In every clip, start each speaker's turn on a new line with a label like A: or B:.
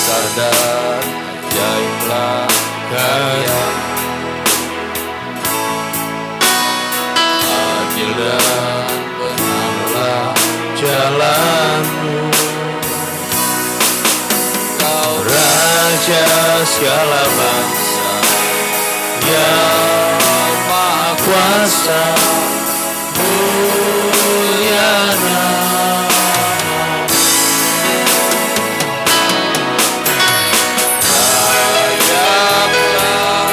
A: besar dan ajaiblah karyamu. Adil dan benarlah jalanmu. Kau Raja segala bangsa yang Maha Kuasa, mulia namamu. Layaklah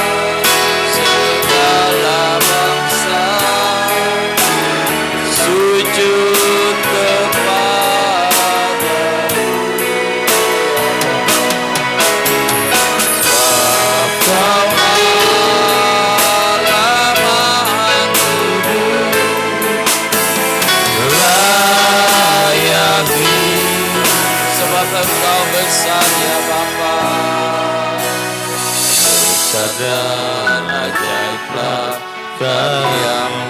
A: segala bangsa sujud kepadamu. Sebab Kau Allah Maha Kudus, layak sebab Engkau besar ya Bapa. Besar dan ajaiblah karyamu.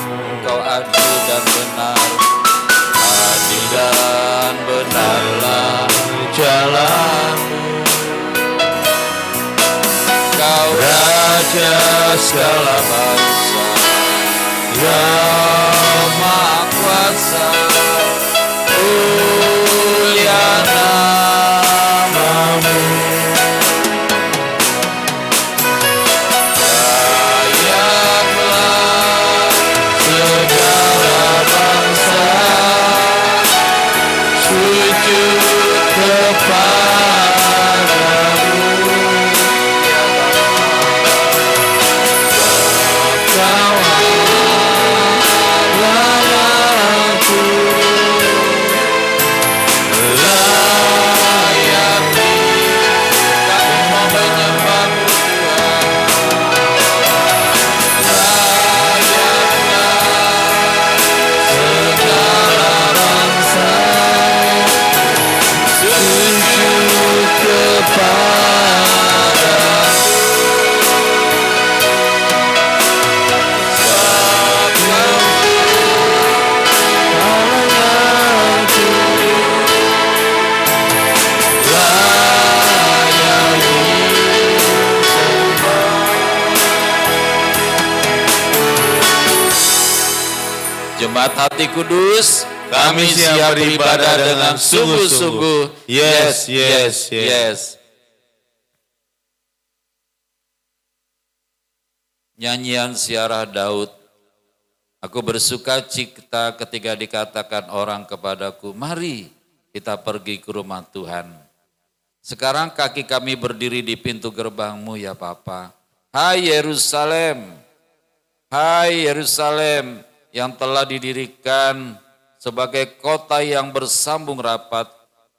A: Engkau adil dan benar, adil dan benarlah jalanmu. Kau Raja segala bangsa yang Maha Kuasa, mulia namamu. Layaklah segala bangsa sujud kepadamu ya Bapa. Sebab Kau Allah Maha Kudus, layak kami mau menyembah-Mu Tuhan. Layaklah segala bangsa sujud kepadamu. Sebab Kau Allah Kudus, layak disembah. Jemaat Hati Kudus, kami siap beribadah dengan sungguh-sungguh. Yes, yes, yes. Nyanyian Siarah Daud. Aku bersuka cita ketika dikatakan orang kepadaku, mari kita pergi ke rumah Tuhan. Sekarang kaki kami berdiri di pintu gerbang-Mu ya Bapa. Hai Yerusalem, yang telah didirikan sebagai kota yang bersambung rapat,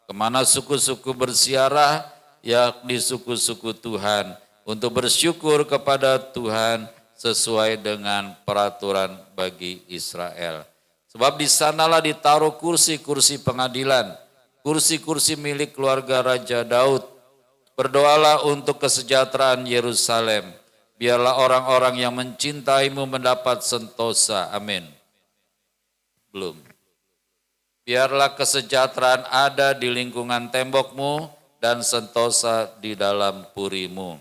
A: kemana suku-suku bersiarah, yakni suku-suku Tuhan, untuk bersyukur kepada Tuhan sesuai dengan peraturan bagi Israel. Sebab di sanalah ditaruh kursi-kursi pengadilan, kursi-kursi milik keluarga Raja Daud. Berdoalah untuk kesejahteraan Yerusalem. Biarlah orang-orang yang mencintai-Mu mendapat sentosa. Amin. Belum. Biarlah kesejahteraan ada di lingkungan tembok-Mu dan sentosa di dalam puri-Mu.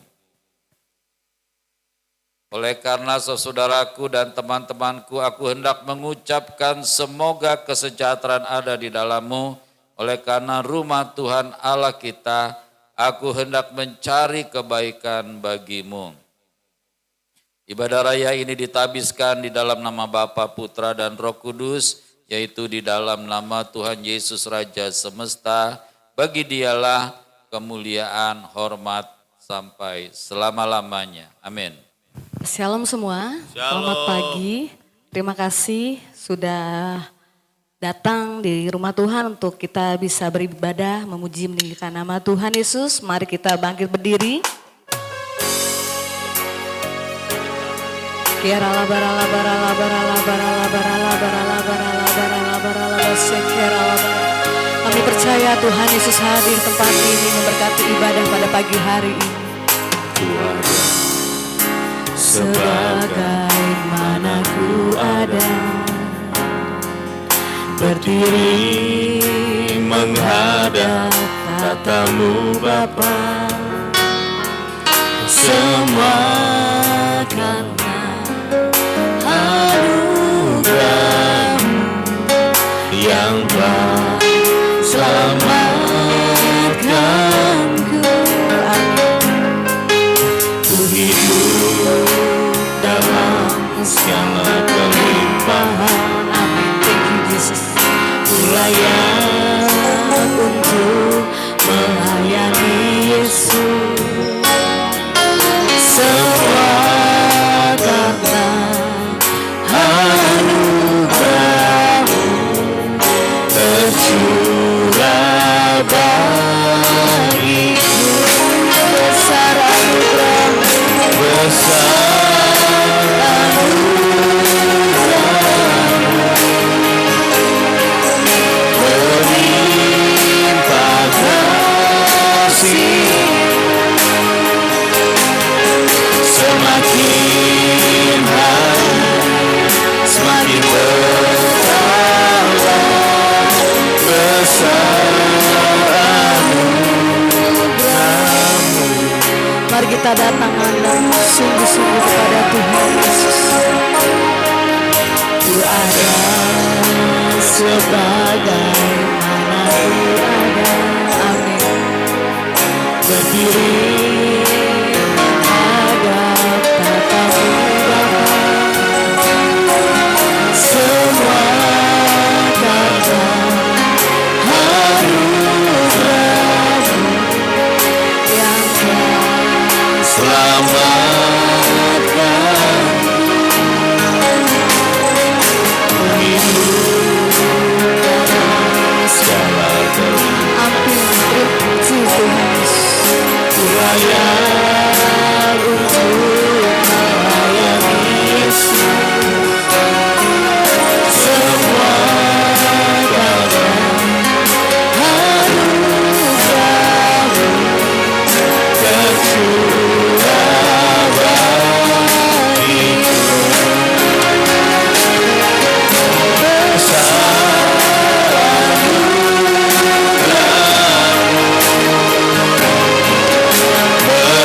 A: Oleh karena saudaraku dan teman-temanku, aku hendak mengucapkan semoga kesejahteraan ada di dalam-Mu. Oleh karena rumah Tuhan Allah kita, aku hendak mencari kebaikan bagi-Mu. Ibadah raya ini ditabiskan di dalam nama Bapa, Putra, dan Roh Kudus, yaitu di dalam nama Tuhan Yesus Raja Semesta. Bagi Dialah kemuliaan, hormat, sampai selama-lamanya. Amin.
B: Shalom semua, selamat pagi. Terima kasih sudah datang di rumah Tuhan untuk kita bisa beribadah, memuji meninggikan nama Tuhan Yesus. Mari kita bangkit berdiri. Kami percaya Tuhan Yesus hadir di tempat ini memberkati ibadah pada pagi hari ini. Sebagaimana ku ada berdiri menghadap
C: tatamu Bapa, semua karena anugerah-Mu yang telah selamatkanku. Ku hidup dalam segala kelimpahan.
B: Amin. Thank you Jesus.
C: Ku layak untuk melayani Yesus. Semua karena anugerah-Mu tercurah bagiku.
B: Besar anugerah-Mu,
C: Besar anugerah-Mu, berlimpah kasih, semakin hari semakin bertambah besar anugerah-Mu.
B: mari kita datang mandang sungguh-sungguh kepada Tuhan Yesus.
C: Ku ada sebagaimana Ku ada,
B: Amin.
C: berdiri menghadap tatamu Bapa, semua karena anugerah-Mu yang telah selamatkan. Ku hidup dalam segala kelimpahan.
B: Amin. Terima kasih Tuhan Yesus.
C: Ku layak untuk melayani Yesus. Semua karena anugerah-Mu tercurah bagiku. Besar anugerah-Mu,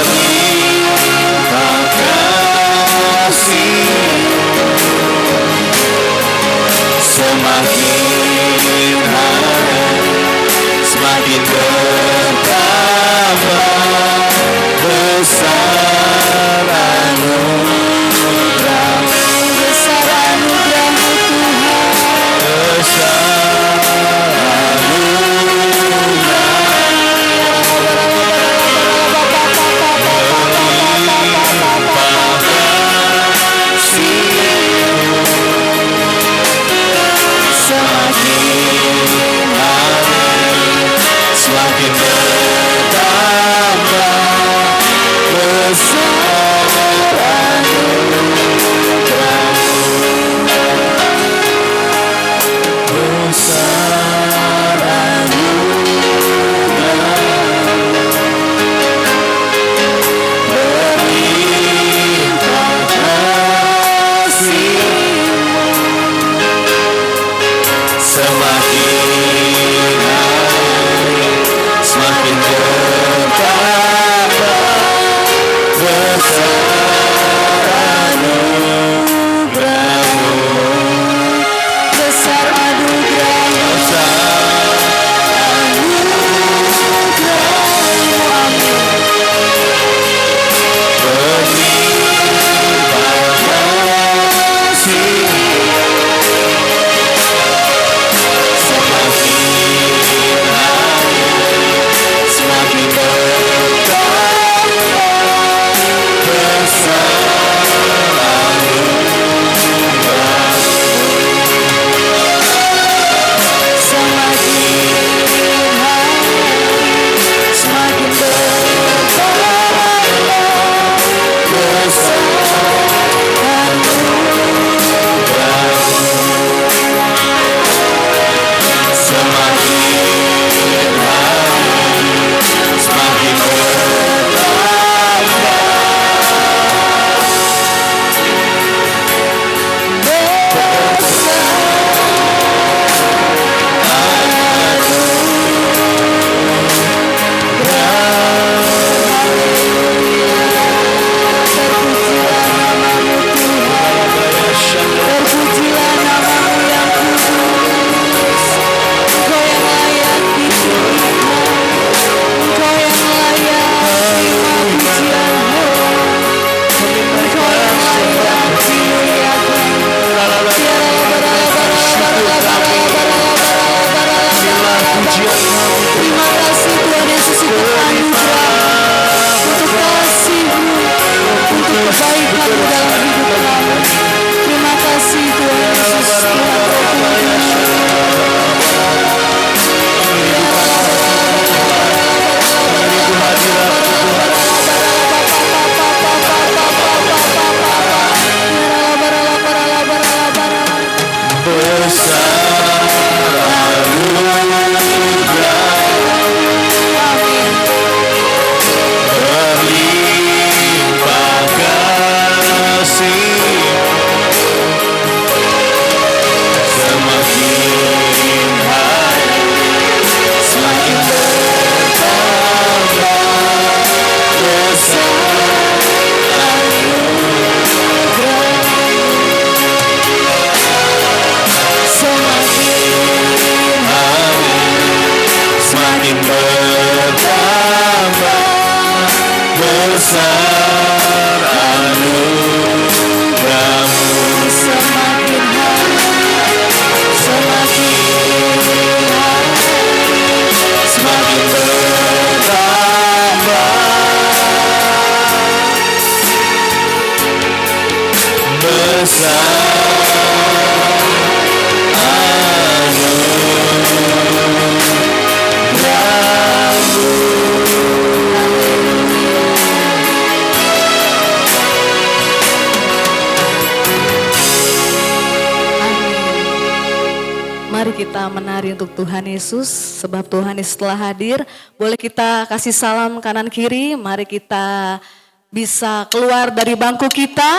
B: Mari kita menari untuk Tuhan Yesus, sebab Tuhan Yesus telah hadir. Boleh kita kasih salam kanan kiri, mari kita bisa keluar dari bangku kita.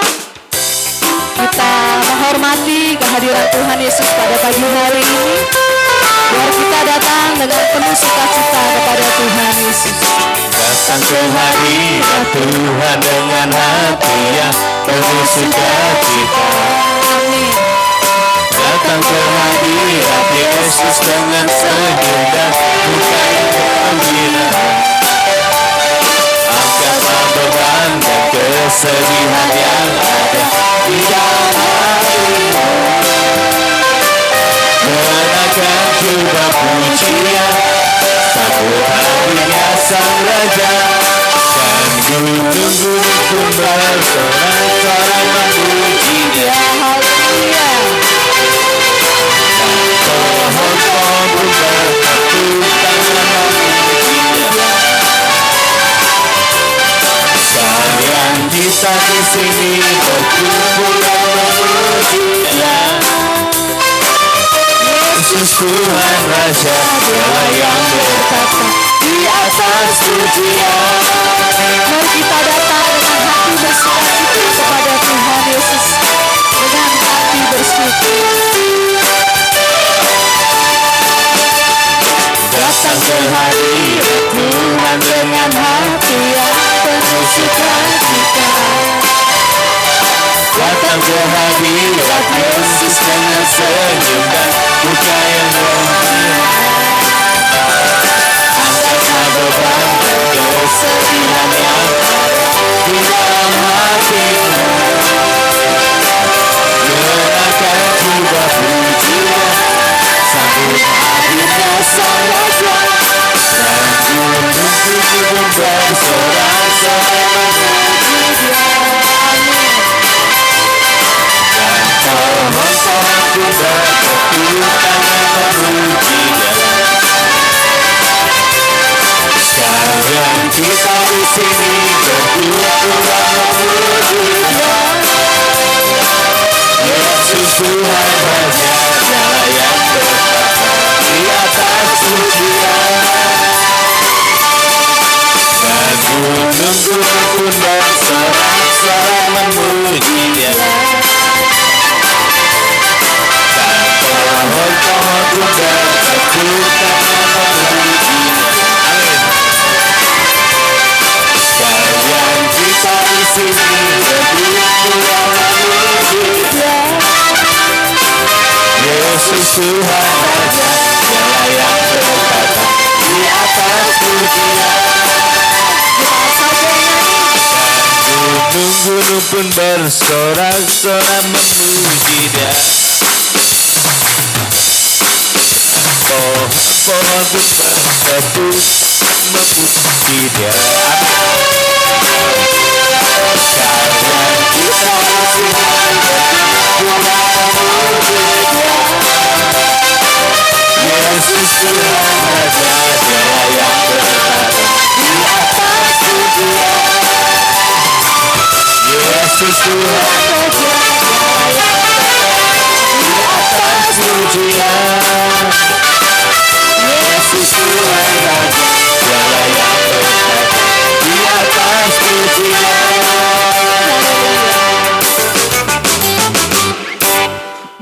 B: Kita menghormati kehadiran Tuhan Yesus pada pagi hari ini. Biar kita datang dengan penuh sukacita kepada Tuhan Yesus.
C: Datang ke hadirat Tuhan dengan hati yang penuh sukacita.
B: Amin.
C: Datang ke hadirat Yesus dengan senyum dan muka yang gembira. Angkatlah beban dan kesedihan yang ada di dalam hatimu. Kenakan jubah pujian, sambut hadirnya Sang Raja. Dan gunung-gunung pun bersorak-sorai memuji Dia.
B: Haleluya.
C: Pohon-pohon pun bertepuk tangan memuji Dia. Sayang kita di sini berkumpul dan memuji Dia. Yesus Tuhan Raja, Dialah yang bertata di atas pujian.
B: Mari kita datang dengan hati bersukacita kepada Tuhan Yesus. Dengan hati bersyukur.
C: Datang ke hadirat Tuhan dengan hati yang penuh sukacita. Datang ke hadirat Yesus dengan senyum dan muka yang gembira. Angkatlah beban dan kesedihan yang ada di dalam hatimu. Kenakan jubah pujian, sambut hadirnya Sang Raja. Dan gunung-gunung bersorak-sorai memuji Dia. Dan pohon-pohon pun bertepuk tangan memuji Dia. Sekarang kita di sini berkumpul dan memuji Dia. Yesus Tuhan Raja, Dialah yang bertata di atas pujian. Dan gunung-gunung pun bersorak-sorai memuji Dia. Dan pohon-pohon pun bertepuk tangan memuji Dia. Amin. Sekalian kita di sini berkumpul dan memuji Dia. Yesus Tuhan Raja, Dialah yang bertata di atas pujian. Gunung-gunung pun bersorak-sorai memuji Dia. Pohon-pohon pun bertepuk memuji Dia. Sekarang kita di sini berkumpul dan memuji Dia. Yesus Tuhan Raja, Dialah yang bertata di atas pujian. Yesus Tuhan Raja, di atas pujian. Yesus Tuhan Raja, Dialah yang bertata di atas pujian.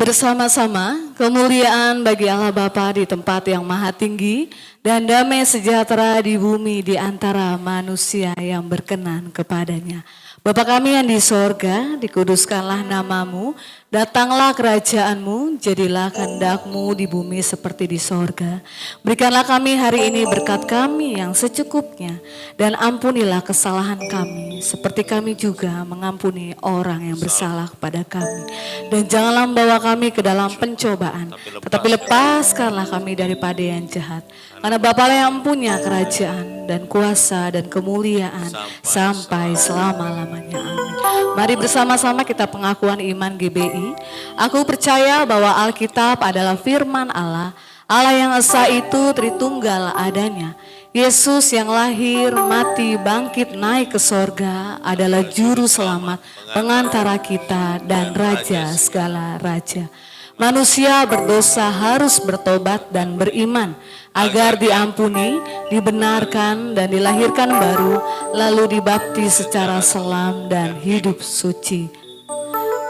B: Bersama-sama, kemuliaan bagi Allah Bapa di tempat yang maha tinggi dan damai sejahtera di bumi di antara manusia yang berkenan kepadanya. Bapa kami yang di sorga, dikuduskanlah namamu, datanglah kerajaanmu, jadilah kehendak-Mu di bumi seperti di sorga. Berikanlah kami hari ini berkat kami yang secukupnya, dan ampunilah kesalahan kami, seperti kami juga mengampuni orang yang bersalah kepada kami. Dan janganlah membawa kami ke dalam pencobaan, cobaan. Tetapi lepaskanlah kami daripada yang jahat. Karena Bapa yang punya kerajaan dan kuasa dan kemuliaan sampai selama-lamanya. Amin. Mari bersama-sama kita pengakuan iman GBI. Aku percaya bahwa Alkitab adalah firman Allah. Allah yang esa itu Tritunggal adanya. Yesus yang lahir, mati, bangkit, naik ke sorga adalah juru selamat, pengantara kita dan raja segala raja. Manusia berdosa harus bertobat dan beriman agar diampuni, dibenarkan dan dilahirkan baru, lalu dibaptis secara selam dan hidup suci.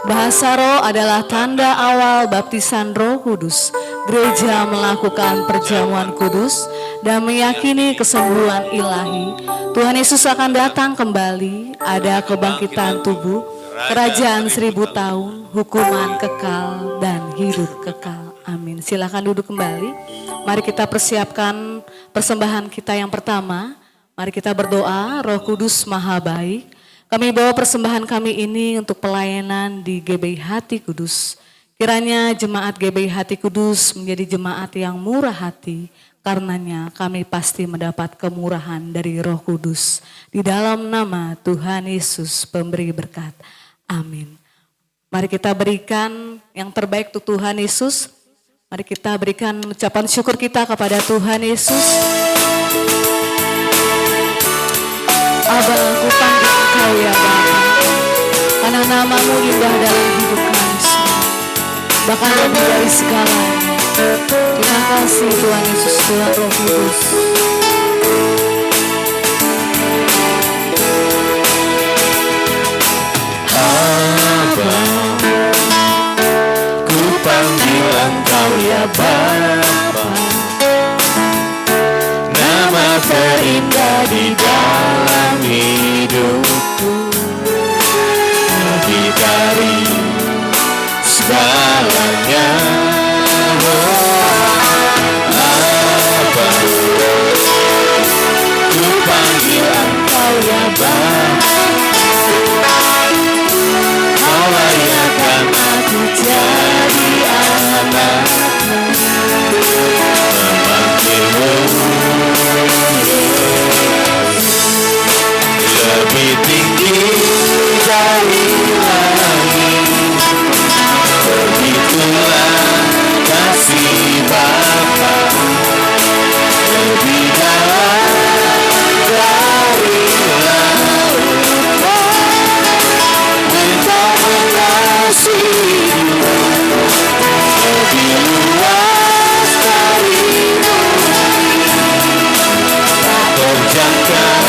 B: Bahasa roh adalah tanda awal baptisan Roh Kudus. Gereja melakukan perjamuan kudus dan meyakini kesembuhan ilahi. Tuhan Yesus akan datang kembali, ada kebangkitan tubuh, kerajaan 1000 tahun, hukuman kekal dan hidup kekal. Amin. Silakan duduk kembali. Mari kita persiapkan persembahan kita yang pertama. Mari kita berdoa. Roh Kudus Maha Baik, kami bawa persembahan kami ini untuk pelayanan di GBI Hati Kudus. Kiranya jemaat GBI Hati Kudus menjadi jemaat yang murah hati, karenanya kami pasti mendapat kemurahan dari Roh Kudus. Di dalam nama Tuhan Yesus pemberi berkat. Amin. Mari kita berikan yang terbaik untuk Tuhan Yesus. Mari kita berikan ucapan syukur kita kepada Tuhan Yesus. Aba, aku panggil Engkau ya Bapa, karena namamu indah dalam hidup kami semua, bahkan lebih dari segalanya. Terima kasih Tuhan Yesus, Tuhan Roh Kudus.
C: Aba, ku panggil Engkau ya Bapa, nama terindah di dalam hidupku, lebih dari segalanya. Aba, ku panggil Engkau ya Bapa, Kau layakkan aku jadi anak-Mu, memanggilmu lebih tinggi dari langit. Begitulah kasih Bapa, lebih dalam dari lautan. Engkau mengasihiku, lebih luas dari bumi, tak terjangkau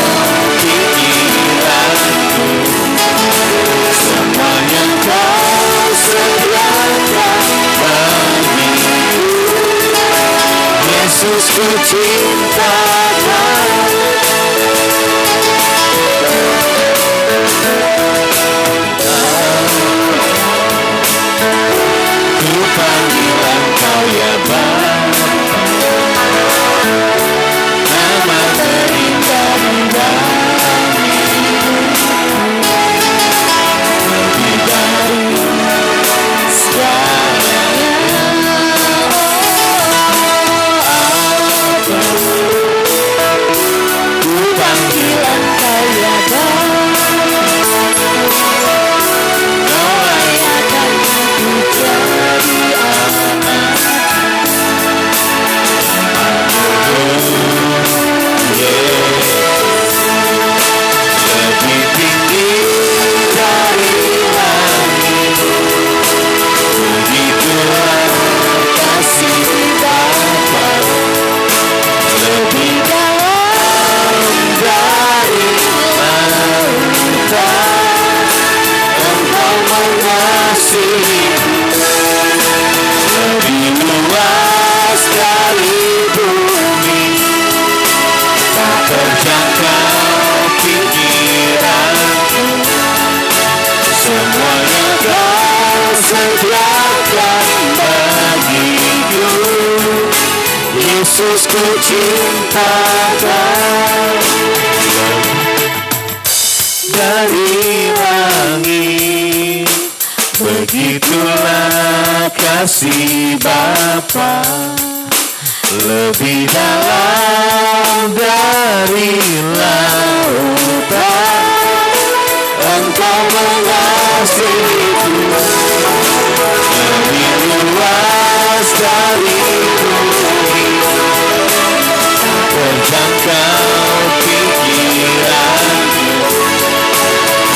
C: pikiranku. Semuanya Kau sediakan bagiku. Yesus, ku cinta Kau. Ku panggil Engkau ya Bapa, nama terindah di dalam hidupku, lebih dari segalanya. Ku panggil Engkau ya Bapa, Kau layakkan aku jadi anak-Mu. Lebih tinggi dari langit, begitulah kasih Bapa, lebih dalam dari lautan. Engkau mengasihiku, lebih luas dari bumi, tak terjangkau pikiranku. Semuanya Kau sediakan bagiku. Yesus, ku cinta Kau. Dari langit, begitulah kasih kasih Bapa lebih dalam dari lautan. Engkau mengasihiku lebih luas dari bumi, terjangkau pikiranmu.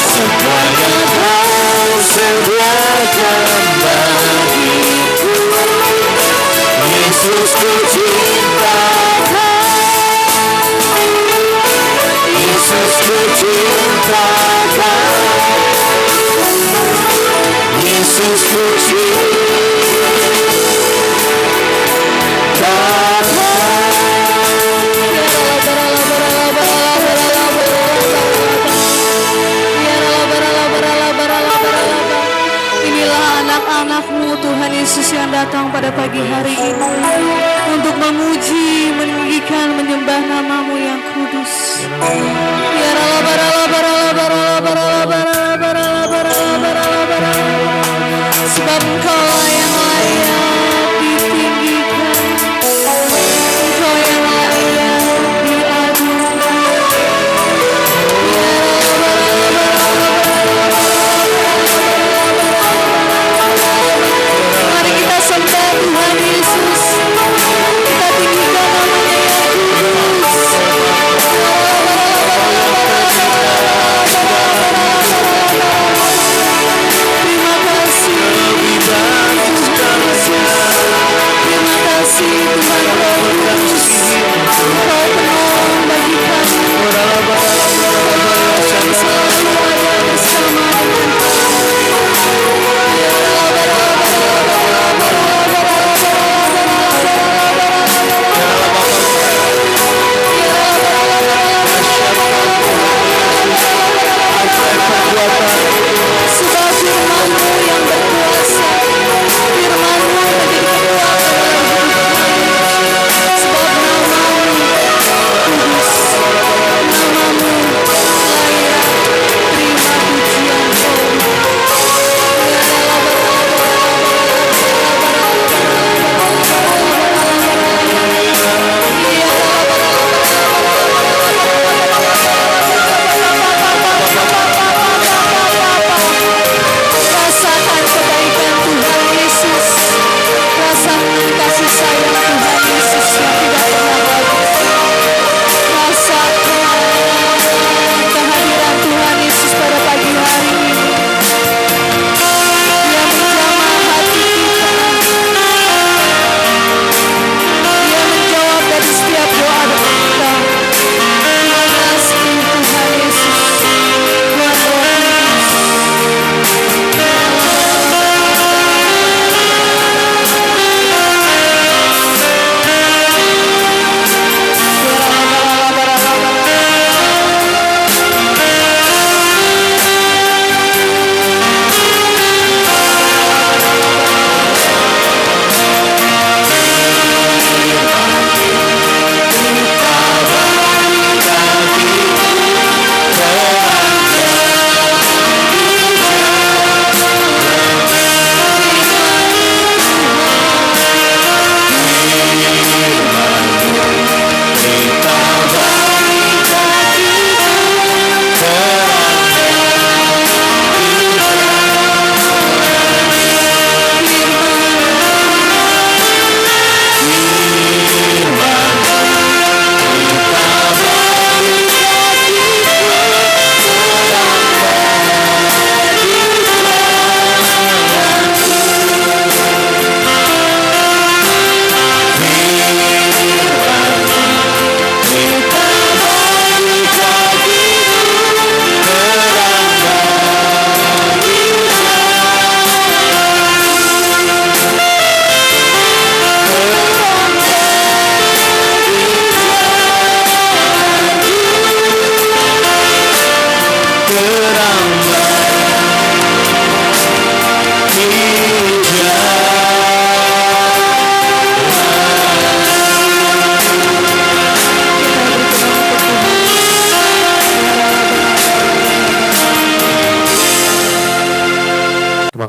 C: Semua yang kau sediakan bagiku, Yesus ku cinta kau, Yesus ku cinta kau, Yesus ku cinta
B: Inilah anak-anak-Mu Tuhan Yesus yang datang pada pagi hari ini untuk memuji, meninggikan, menyembah nama-Mu yang kudus. Sebab Engkau yang layak ditinggikan, Engkau yang layak diagungkan. Mari kita sembah Tuhan Yesus, kita tinggikan nama-Nya yang kudus.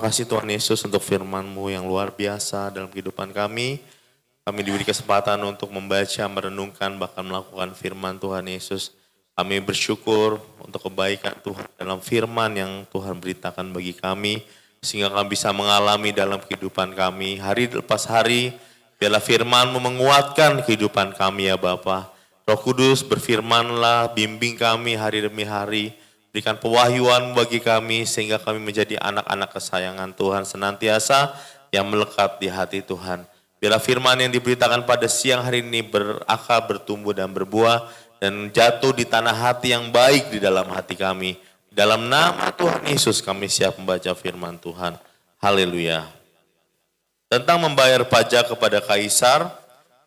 D: kasih Tuhan Yesus untuk firman-Mu yang luar biasa dalam kehidupan kami. Kami diberi kesempatan untuk membaca, merenungkan, bahkan melakukan firman Tuhan Yesus. Kami bersyukur untuk kebaikan Tuhan dalam firman yang Tuhan beritakan bagi kami. Sehingga kami bisa mengalami dalam kehidupan kami. Hari lepas hari, biarlah firman-Mu menguatkan kehidupan kami ya Bapa. Roh Kudus berfirmanlah, bimbing kami hari demi hari. Berikan pewahyuan bagi kami sehingga kami menjadi anak-anak kesayangan Tuhan senantiasa yang melekat di hati Tuhan. Biarlah firman yang diberitakan pada siang hari ini berakar, bertumbuh dan berbuah dan jatuh di tanah hati yang baik di dalam hati kami. Dalam nama Tuhan Yesus kami siap membaca firman Tuhan. Haleluya. Tentang membayar pajak kepada Kaisar,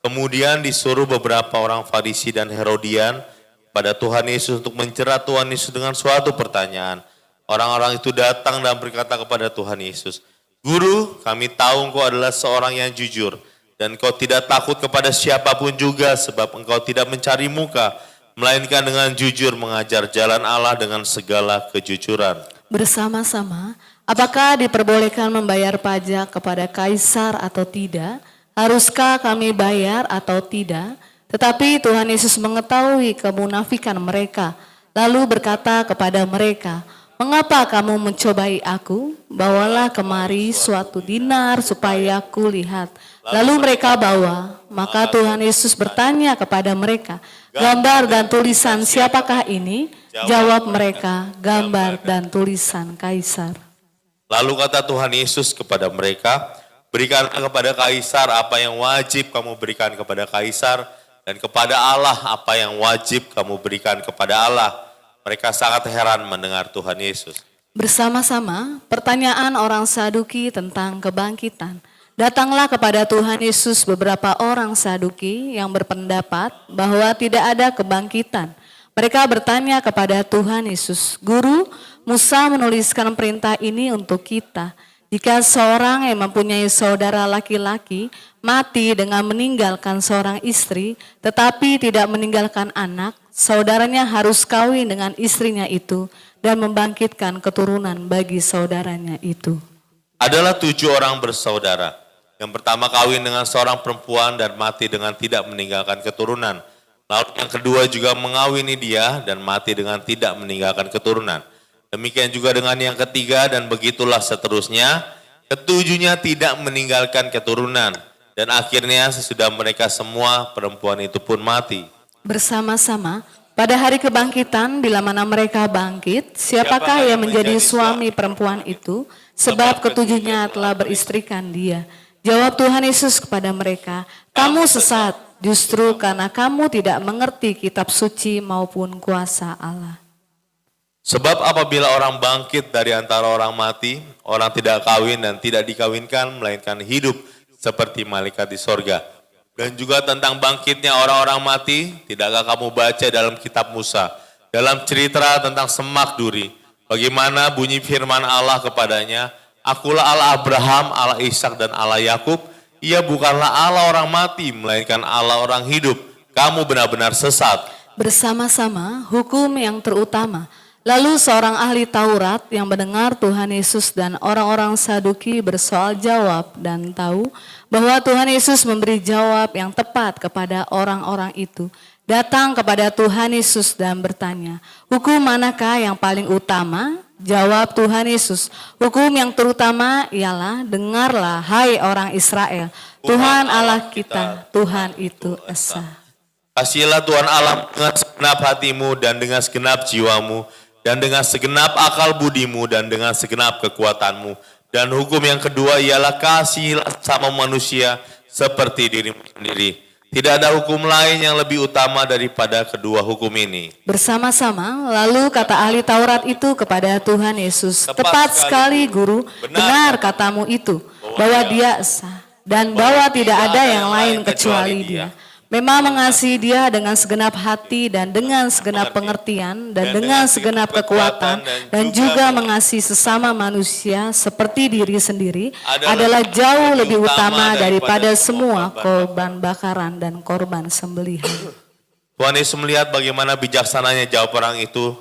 D: kemudian disuruh beberapa orang Farisi dan Herodian pada Tuhan Yesus untuk mencerat Tuhan Yesus dengan suatu pertanyaan. Orang-orang itu datang dan berkata kepada Tuhan Yesus, Guru, kami tahu Engkau adalah seorang yang jujur dan Engkau tidak takut kepada siapapun juga sebab Engkau tidak mencari muka, melainkan dengan jujur mengajar jalan Allah dengan segala kejujuran.
B: Bersama-sama, apakah diperbolehkan membayar pajak kepada Kaisar atau tidak? Haruskah kami bayar atau tidak? Tetapi Tuhan Yesus mengetahui kemunafikan mereka, lalu berkata kepada mereka, Mengapa kamu mencobai aku? Bawalah kemari suatu dinar supaya aku lihat. Lalu mereka bawa, maka Tuhan Yesus bertanya kepada mereka, Gambar dan tulisan siapakah ini? Jawab mereka, gambar dan tulisan Kaisar.
D: Lalu kata Tuhan Yesus kepada mereka, Berikanlah kepada Kaisar apa yang wajib kamu berikan kepada Kaisar, dan kepada Allah apa yang wajib kamu berikan kepada Allah. Mereka sangat heran mendengar Tuhan Yesus.
B: Bersama-sama, pertanyaan orang Saduki tentang kebangkitan. Datanglah kepada Tuhan Yesus beberapa orang Saduki yang berpendapat bahwa tidak ada kebangkitan. Mereka bertanya kepada Tuhan Yesus, Guru, Musa menuliskan perintah ini untuk kita. Jika seorang yang mempunyai saudara laki-laki mati dengan meninggalkan seorang istri, tetapi tidak meninggalkan anak, saudaranya harus kawin dengan istrinya itu dan membangkitkan keturunan bagi saudaranya itu.
D: Adalah 7 orang bersaudara. Yang pertama kawin dengan seorang perempuan dan mati dengan tidak meninggalkan keturunan. Lalu yang kedua juga mengawini dia dan mati dengan tidak meninggalkan keturunan. Demikian juga dengan yang ketiga dan begitulah seterusnya. Ketujuhnya tidak meninggalkan keturunan. Dan akhirnya sesudah mereka semua perempuan itu pun mati.
B: Bersama-sama, pada hari kebangkitan bila mana mereka bangkit, siapakah yang menjadi suami perempuan itu? Sebab ketujuhnya telah beristrikan dia. Jawab Tuhan Yesus kepada mereka, kamu sesat justru karena kamu tidak mengerti kitab suci maupun kuasa Allah.
D: Sebab apabila orang bangkit dari antara orang mati, orang tidak kawin dan tidak dikawinkan, melainkan hidup seperti malaikat di sorga. Dan juga tentang bangkitnya orang-orang mati, tidakkah kamu baca dalam kitab Musa, dalam cerita tentang semak duri, bagaimana bunyi firman Allah kepadanya, Akulah Allah Abraham, Allah Ishak dan Allah Yakub. Ia bukanlah Allah orang mati, melainkan Allah orang hidup. Kamu benar-benar sesat.
B: Bersama-sama, hukum yang terutama. Lalu seorang ahli Taurat yang mendengar Tuhan Yesus dan orang-orang Saduki bersoal jawab dan tahu bahwa Tuhan Yesus memberi jawab yang tepat kepada orang-orang itu, datang kepada Tuhan Yesus dan bertanya, hukum manakah yang paling utama? Jawab Tuhan Yesus, hukum yang terutama ialah, dengarlah hai orang Israel, Tuhan Allah kita, Tuhan itu esa.
D: Kasihilah Tuhan Allah dengan segenap hatimu dan dengan segenap jiwamu, dan dengan segenap akal budimu dan dengan segenap kekuatanmu. Dan hukum yang kedua ialah kasihilah sama manusia seperti dirimu sendiri. Tidak ada hukum lain yang lebih utama daripada kedua hukum ini.
B: Bersama-sama, lalu kata ahli Taurat itu kepada Tuhan Yesus, tepat sekali Guru, benar katamu itu, bahwa dia esa, dan bahwa tidak ada yang lain kecuali dia. Memang mengasihi dia dengan segenap hati dan dengan segenap pengertian dan dengan segenap kekuatan dan juga mengasihi sesama manusia seperti diri sendiri adalah jauh lebih utama daripada semua korban bakaran dan korban sembelihan.
D: Tuhan Yesus melihat bagaimana bijaksananya jawab orang itu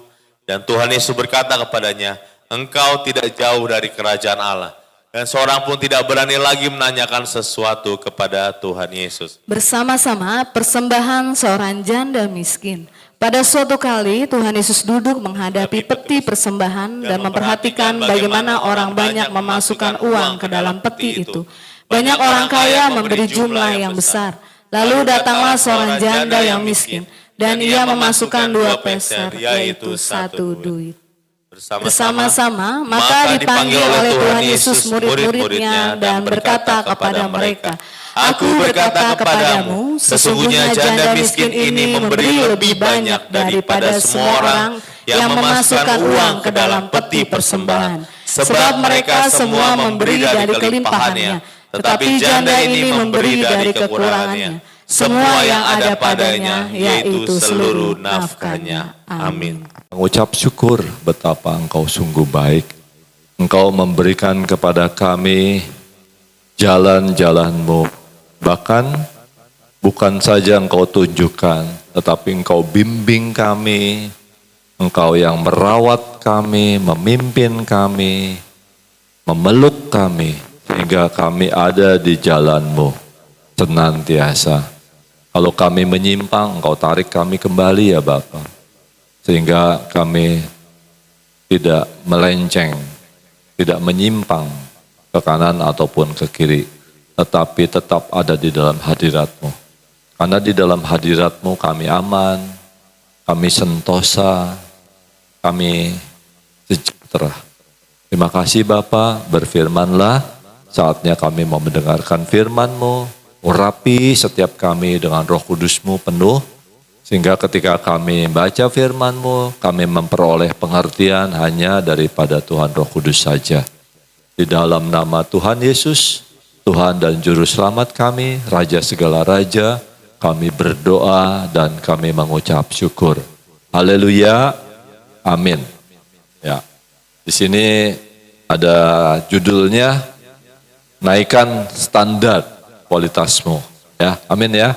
D: dan Tuhan Yesus berkata kepadanya, engkau tidak jauh dari kerajaan Allah. Dan seorang pun tidak berani lagi menanyakan sesuatu kepada Tuhan Yesus.
B: Bersama-sama persembahan seorang janda miskin. Pada suatu kali Tuhan Yesus duduk menghadapi peti persembahan dan memperhatikan bagaimana orang banyak memasukkan uang ke dalam peti itu. Banyak orang kaya memberi jumlah yang besar. Lalu datanglah seorang janda yang miskin dan ia memasukkan 2 peser, yaitu 1 duit. Bersama-sama, maka dipanggil oleh Tuhan Yesus murid-muridnya dan berkata kepada mereka, Aku berkata kepadamu, sesungguhnya janda miskin ini memberi lebih banyak daripada semua orang yang memasukkan uang ke dalam peti persembahan. Sebab mereka semua memberi dari kelimpahannya, tetapi janda ini memberi dari kekurangannya. Semua yang ada padanya, yaitu seluruh nafkahnya. Amin.
E: Mengucap syukur betapa Engkau sungguh baik. Engkau memberikan kepada kami jalan-jalan-Mu. Bahkan bukan saja Engkau tunjukkan, tetapi Engkau bimbing kami. Engkau yang merawat kami, memimpin kami, memeluk kami. Sehingga kami ada di jalan-Mu senantiasa. Kalau kami menyimpang, Engkau tarik kami kembali ya Bapa. Sehingga kami tidak melenceng, tidak menyimpang ke kanan ataupun ke kiri. Tetapi tetap ada di dalam hadirat-Mu. Karena di dalam hadirat-Mu kami aman, kami sentosa, kami sejahtera. Terima kasih Bapa, berfirmanlah, saatnya kami mau mendengarkan firman-Mu. Urapi setiap kami dengan Roh Kudus-Mu penuh, sehingga ketika kami baca firman-Mu, kami memperoleh pengertian hanya daripada Tuhan Roh Kudus saja. Di dalam nama Tuhan Yesus, Tuhan dan Juru Selamat kami, Raja segala Raja, kami berdoa dan kami mengucap syukur. Haleluya, amin. Ya, di sini ada judulnya, naikkan standar kualitasmu, ya, amin ya.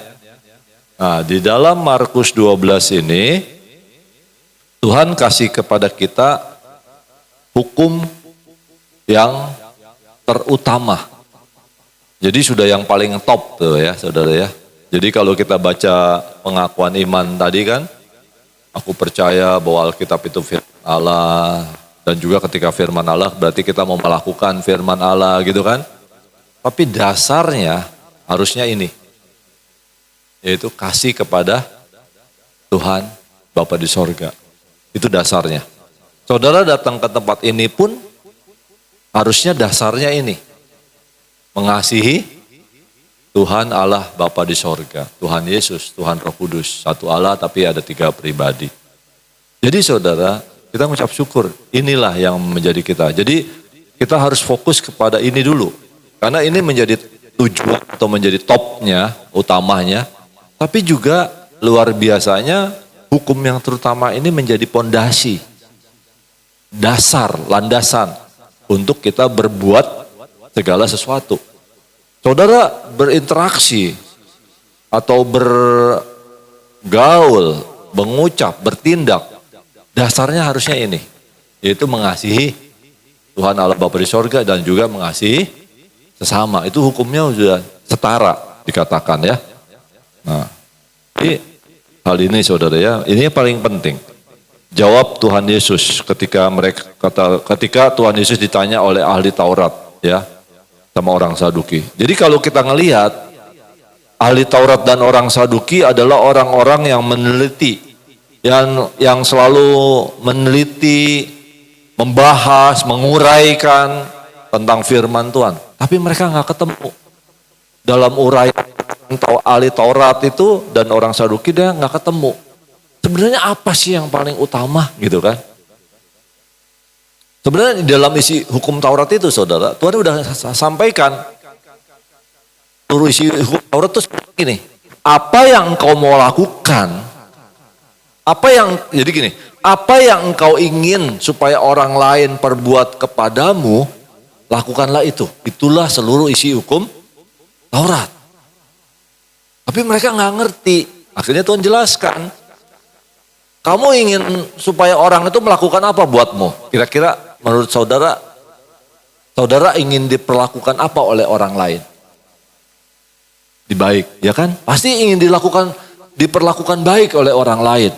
E: Nah, di dalam Markus 12 ini, Tuhan kasih kepada kita hukum yang terutama. Jadi sudah yang paling top tuh ya, saudara ya. Jadi kalau kita baca pengakuan iman tadi kan, aku percaya bahwa Alkitab itu firman Allah, dan juga ketika firman Allah berarti kita mau melakukan firman Allah gitu kan. Tapi dasarnya harusnya ini, yaitu kasih kepada Tuhan Bapa di sorga. Itu dasarnya. Saudara datang ke tempat ini pun harusnya dasarnya ini. Mengasihi Tuhan Allah Bapa di sorga. Tuhan Yesus, Tuhan Roh Kudus. Satu Allah tapi ada 3 pribadi. Jadi saudara, kita mengucap syukur. Inilah yang menjadi kita. Jadi kita harus fokus kepada ini dulu. Karena ini menjadi tujuan atau menjadi topnya, utamanya. Tapi juga luar biasanya hukum yang terutama ini menjadi pondasi, dasar, landasan untuk kita berbuat segala sesuatu. Saudara berinteraksi atau bergaul, mengucap, bertindak, dasarnya harusnya ini, yaitu mengasihi Tuhan Allah Bapa di sorga dan juga mengasihi sesama. Itu hukumnya sudah setara dikatakan ya. Nah, jadi hal ini saudara ya, ini yang paling penting. Jawab Tuhan Yesus ketika ketika Tuhan Yesus ditanya oleh ahli Taurat ya, sama orang Saduki. Jadi kalau kita ngelihat ahli Taurat dan orang Saduki adalah orang-orang yang meneliti, yang selalu meneliti, membahas, menguraikan tentang firman Tuhan. Tapi mereka nggak ketemu dalam uraian ahli Taurat itu dan orang Saduki, dia nggak ketemu. Sebenarnya apa sih yang paling utama gitu kan? Sebenarnya di dalam isi hukum Taurat itu saudara, Tuhan udah sampaikan. Seluruh isi hukum Taurat itu seperti gini. Apa yang engkau mau lakukan, jadi gini, apa yang engkau ingin supaya orang lain perbuat kepadamu, lakukanlah itu. Itulah seluruh isi hukum Taurat. Tapi mereka nggak ngerti. Akhirnya Tuhan jelaskan. Kamu ingin supaya orang itu melakukan apa buatmu? Kira-kira menurut saudara Saudara ingin diperlakukan apa oleh orang lain? Baik, ya kan? Pasti ingin diperlakukan baik oleh orang lain.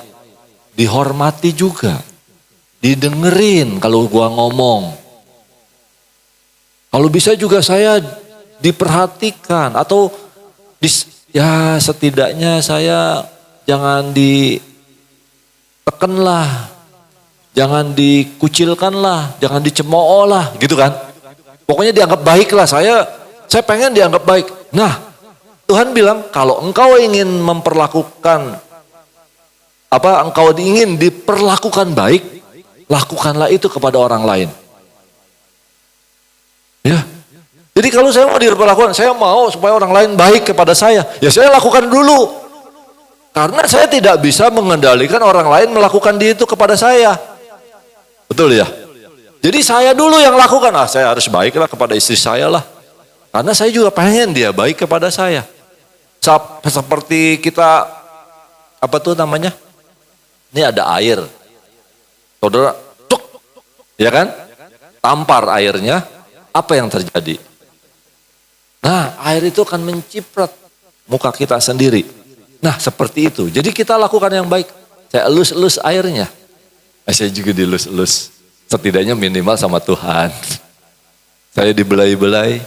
E: Dihormati juga. Didengerin kalau gua ngomong. Kalau bisa juga saya diperhatikan atau ya setidaknya saya jangan ditekan lah, jangan dikucilkan lah, jangan dicemooh lah, gitu kan? Pokoknya dianggap baik lah, saya pengen dianggap baik. Nah, Tuhan bilang kalau engkau ingin engkau ingin diperlakukan baik, lakukanlah itu kepada orang lain. Ya. Jadi kalau saya mau diperlakukan, saya mau supaya orang lain baik kepada saya, ya saya lakukan dulu. Karena saya tidak bisa mengendalikan orang lain melakukan itu kepada saya. Betul ya? Jadi saya dulu yang lakukan, saya harus baiklah kepada istri saya lah. Karena saya juga pengen dia baik kepada saya. Seperti kita, ini ada air. Saudara, ya kan? Tampar airnya, apa yang terjadi? Nah, air itu akan menciprat muka kita sendiri. Nah, seperti itu. Jadi kita lakukan yang baik. Saya elus-elus airnya. Saya juga dilus-elus. Setidaknya minimal sama Tuhan. Saya dibelai-belai.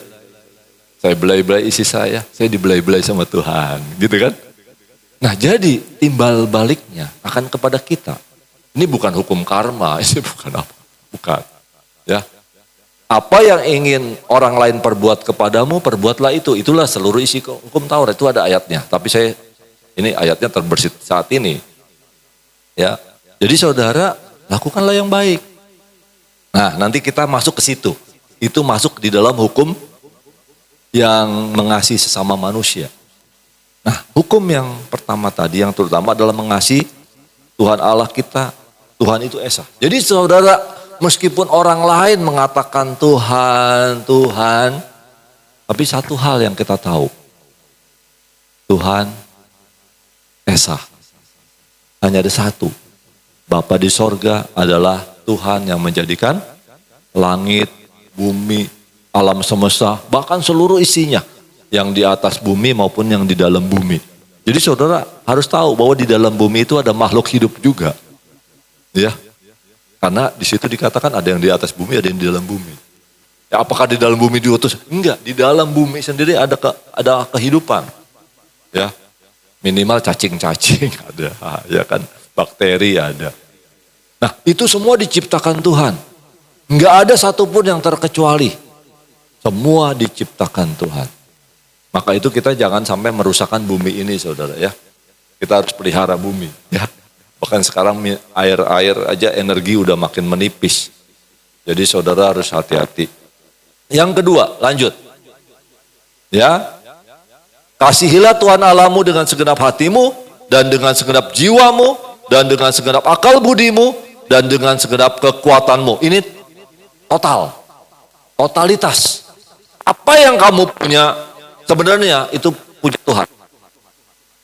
E: Saya belai-belai isi saya dibelai-belai sama Tuhan. Gitu kan? Nah, jadi timbal baliknya akan kepada kita. Ini bukan hukum karma, ini bukan apa. Bukan. Ya. Apa yang ingin orang lain perbuat kepadamu, perbuatlah itu. Itulah seluruh isi hukum Taurat. Itu ada ayatnya. Tapi ini ayatnya terbersit saat ini. Ya. Jadi saudara, lakukanlah yang baik. Nah, nanti kita masuk ke situ. Itu masuk di dalam hukum yang mengasihi sesama manusia. Nah, hukum yang pertama tadi, yang terutama adalah mengasihi Tuhan Allah kita. Tuhan itu Esa. Jadi saudara, meskipun orang lain mengatakan Tuhan, Tuhan, tapi satu hal yang kita tahu, Tuhan Esa. Hanya ada satu, Bapa di sorga adalah Tuhan yang menjadikan langit, bumi, alam semesta, bahkan seluruh isinya, yang di atas bumi maupun yang di dalam bumi. Jadi saudara harus tahu bahwa di dalam bumi itu ada makhluk hidup juga. Ya. Karena di situ dikatakan ada yang di atas bumi, ada yang di dalam bumi. Ya, apakah di dalam bumi diutus? Enggak, di dalam bumi sendiri ada kehidupan. Ya. Minimal cacing-cacing ada, ya kan, bakteri ada. Nah, itu semua diciptakan Tuhan. Enggak ada satupun yang terkecuali. Semua diciptakan Tuhan. Maka itu kita jangan sampai merusakkan bumi ini, saudara, ya. Kita harus pelihara bumi, ya. Bahkan sekarang air aja energi udah makin menipis. Jadi saudara harus hati-hati. Yang kedua, lanjut. Ya. Kasihilah Tuhan Allahmu dengan segenap hatimu, dan dengan segenap jiwamu, dan dengan segenap akal budimu, dan dengan segenap kekuatanmu. Ini total. Totalitas. Apa yang kamu punya, sebenarnya itu punya Tuhan.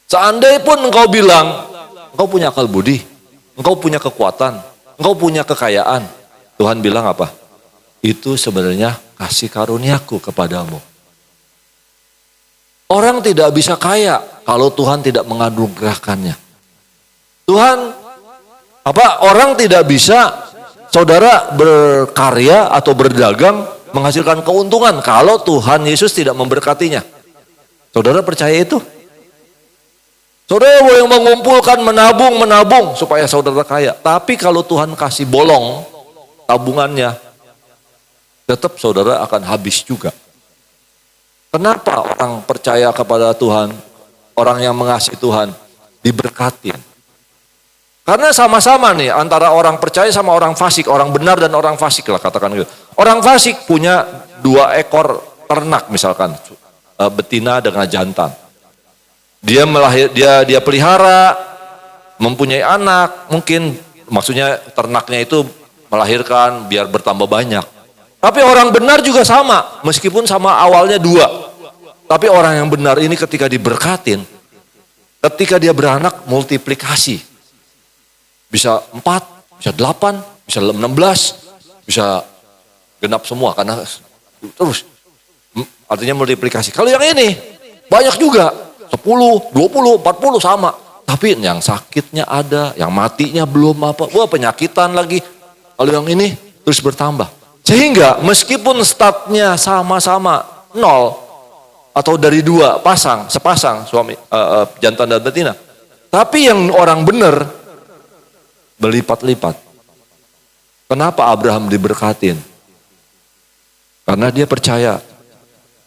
E: Seandainya pun engkau bilang, engkau punya akal budi, engkau punya kekuatan, engkau punya kekayaan. Tuhan bilang apa? Itu sebenarnya kasih karuniaku kepadamu. Orang tidak bisa kaya kalau Tuhan tidak menganugerahkannya. Orang tidak bisa, saudara, berkarya atau berdagang menghasilkan keuntungan kalau Tuhan Yesus tidak memberkatinya. Saudara percaya itu? Saudara boleh mengumpulkan, menabung supaya saudara kaya. Tapi kalau Tuhan kasih bolong tabungannya, tetap saudara akan habis juga. Kenapa orang percaya kepada Tuhan, orang yang mengasihi Tuhan, diberkatin? Karena sama-sama nih antara orang percaya sama orang fasik, orang benar dan orang fasik lah katakan gitu. Orang fasik punya 2 ekor ternak misalkan, betina dengan jantan. Dia pelihara, mempunyai anak, mungkin maksudnya ternaknya itu melahirkan biar bertambah banyak. Tapi orang benar juga sama, meskipun sama awalnya 2. Tapi orang yang benar ini ketika diberkatin, ketika dia beranak multiplikasi. Bisa 4, bisa 8, bisa 16, bisa genap semua karena terus. Artinya multiplikasi. Kalau yang ini banyak juga. 10, 20, 40 sama. Tapi yang sakitnya ada, yang matinya belum apa. Wah penyakitan lagi. Kalau yang ini terus bertambah. Sehingga meskipun statnya sama-sama 0 atau dari 2 pasang, sepasang suami jantan dan betina. Tapi yang orang benar berlipat-lipat. Kenapa Abraham diberkatin? Karena dia percaya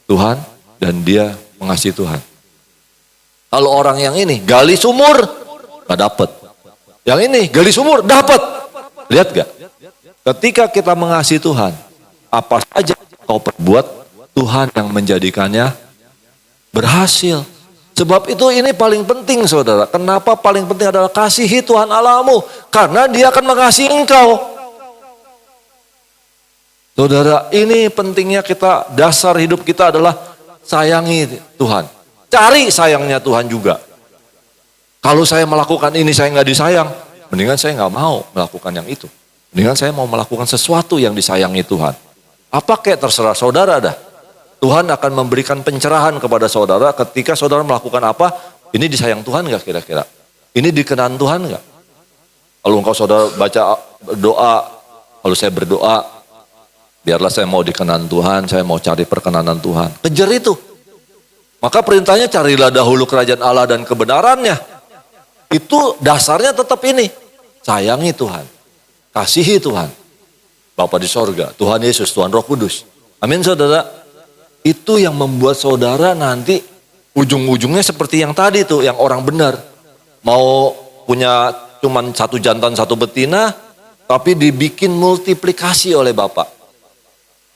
E: Tuhan dan dia mengasihi Tuhan. Kalau orang yang ini gali sumur gak dapet. Yang ini gali sumur dapat. Lihat gak? Ketika kita mengasihi Tuhan, apa saja kau perbuat, Tuhan yang menjadikannya berhasil. Sebab itu ini paling penting saudara. Kenapa paling penting adalah kasihi Tuhan Allahmu. Karena dia akan mengasihi engkau. Saudara, ini pentingnya kita, dasar hidup kita adalah sayangi Tuhan. Cari sayangnya Tuhan juga. Kalau saya melakukan ini saya nggak disayang, mendingan saya nggak mau melakukan yang itu. Mendingan saya mau melakukan sesuatu yang disayangi Tuhan. Apa kayak terserah saudara dah. Tuhan akan memberikan pencerahan kepada saudara ketika saudara melakukan apa, ini disayang Tuhan nggak kira-kira? Ini dikenan Tuhan nggak? Kalau engkau saudara baca doa, kalau saya berdoa, biarlah saya mau dikenan Tuhan, saya mau cari perkenanan Tuhan. Kejar itu. Maka perintahnya carilah dahulu kerajaan Allah dan kebenarannya. Itu dasarnya tetap ini. Sayangi Tuhan. Kasihi Tuhan. Bapa di sorga, Tuhan Yesus, Tuhan Roh Kudus. Amin saudara. Itu yang membuat saudara nanti ujung-ujungnya seperti yang tadi tuh, yang orang benar. Mau punya cuman 1 jantan 1 betina, tapi dibikin multiplikasi oleh Bapak.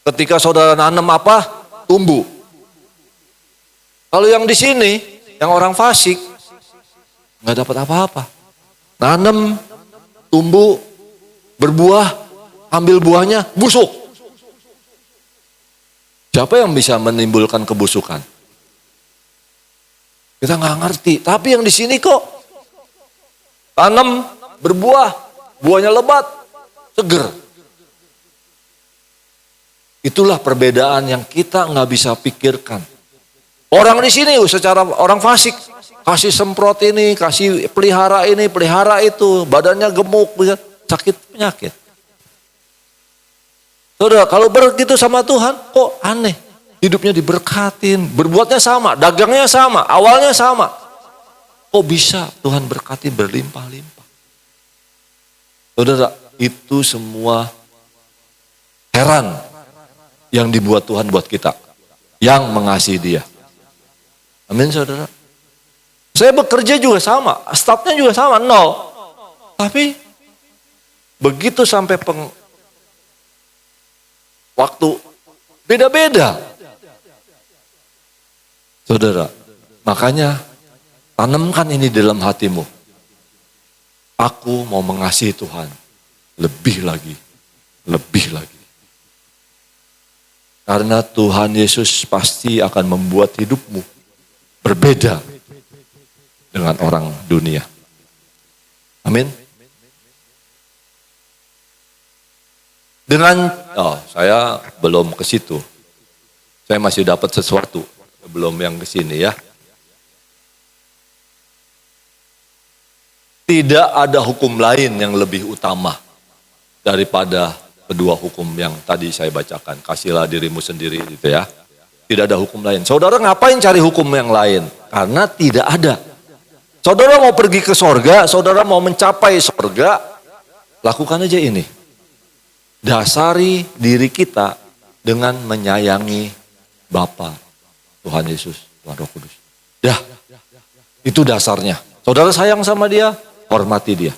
E: Ketika saudara nanam apa? Tumbuh. Kalau yang di sini, yang orang fasik, nggak dapat apa-apa. Nanam, tumbuh, berbuah, ambil buahnya, busuk. Siapa yang bisa menimbulkan kebusukan? Kita nggak ngerti. Tapi yang di sini kok tanam, berbuah, buahnya lebat, seger. Itulah perbedaan yang kita nggak bisa pikirkan. Orang di sini secara orang fasik kasih semprot ini, kasih pelihara ini, pelihara itu, badannya gemuk, sakit penyakit. Saudara, kalau begitu sama Tuhan, kok aneh? Hidupnya diberkatin, berbuatnya sama, dagangnya sama, awalnya sama. Kok bisa Tuhan berkati berlimpah-limpah? Saudara, itu semua heran yang dibuat Tuhan buat kita, yang mengasihi Dia. Amin saudara. Saya bekerja juga sama, staffnya juga sama, 0. Tapi begitu sampai waktu beda-beda. Saudara, makanya tanamkan ini dalam hatimu. Aku mau mengasihi Tuhan lebih lagi, lebih lagi. Karena Tuhan Yesus pasti akan membuat hidupmu berbeda dengan orang dunia. Amin. Saya belum ke situ. Saya masih dapat sesuatu sebelum yang ke sini ya. Tidak ada hukum lain yang lebih utama daripada kedua hukum yang tadi saya bacakan. Kasihlah dirimu sendiri gitu ya. Tidak ada hukum lain. Saudara ngapain cari hukum yang lain? Karena tidak ada. Saudara mau pergi ke sorga, saudara mau mencapai sorga, lakukan aja ini. Dasari diri kita dengan menyayangi Bapa, Tuhan Yesus, Tuhan Roh Kudus. Dah, itu dasarnya. Saudara sayang sama Dia, hormati Dia.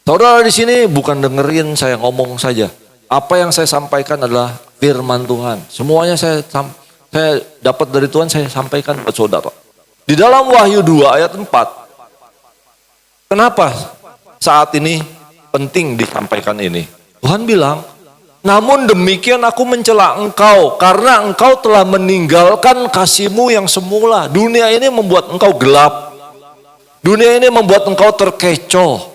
E: Saudara di sini bukan dengerin saya ngomong saja. Apa yang saya sampaikan adalah firman Tuhan. Semuanya saya dapat dari Tuhan, saya sampaikan buat saudara. Di dalam Wahyu 2 ayat 4. Kenapa saat ini penting disampaikan ini? Tuhan bilang, namun demikian aku mencela engkau karena engkau telah meninggalkan kasihmu yang semula. Dunia ini membuat engkau gelap. Dunia ini membuat engkau terkecoh.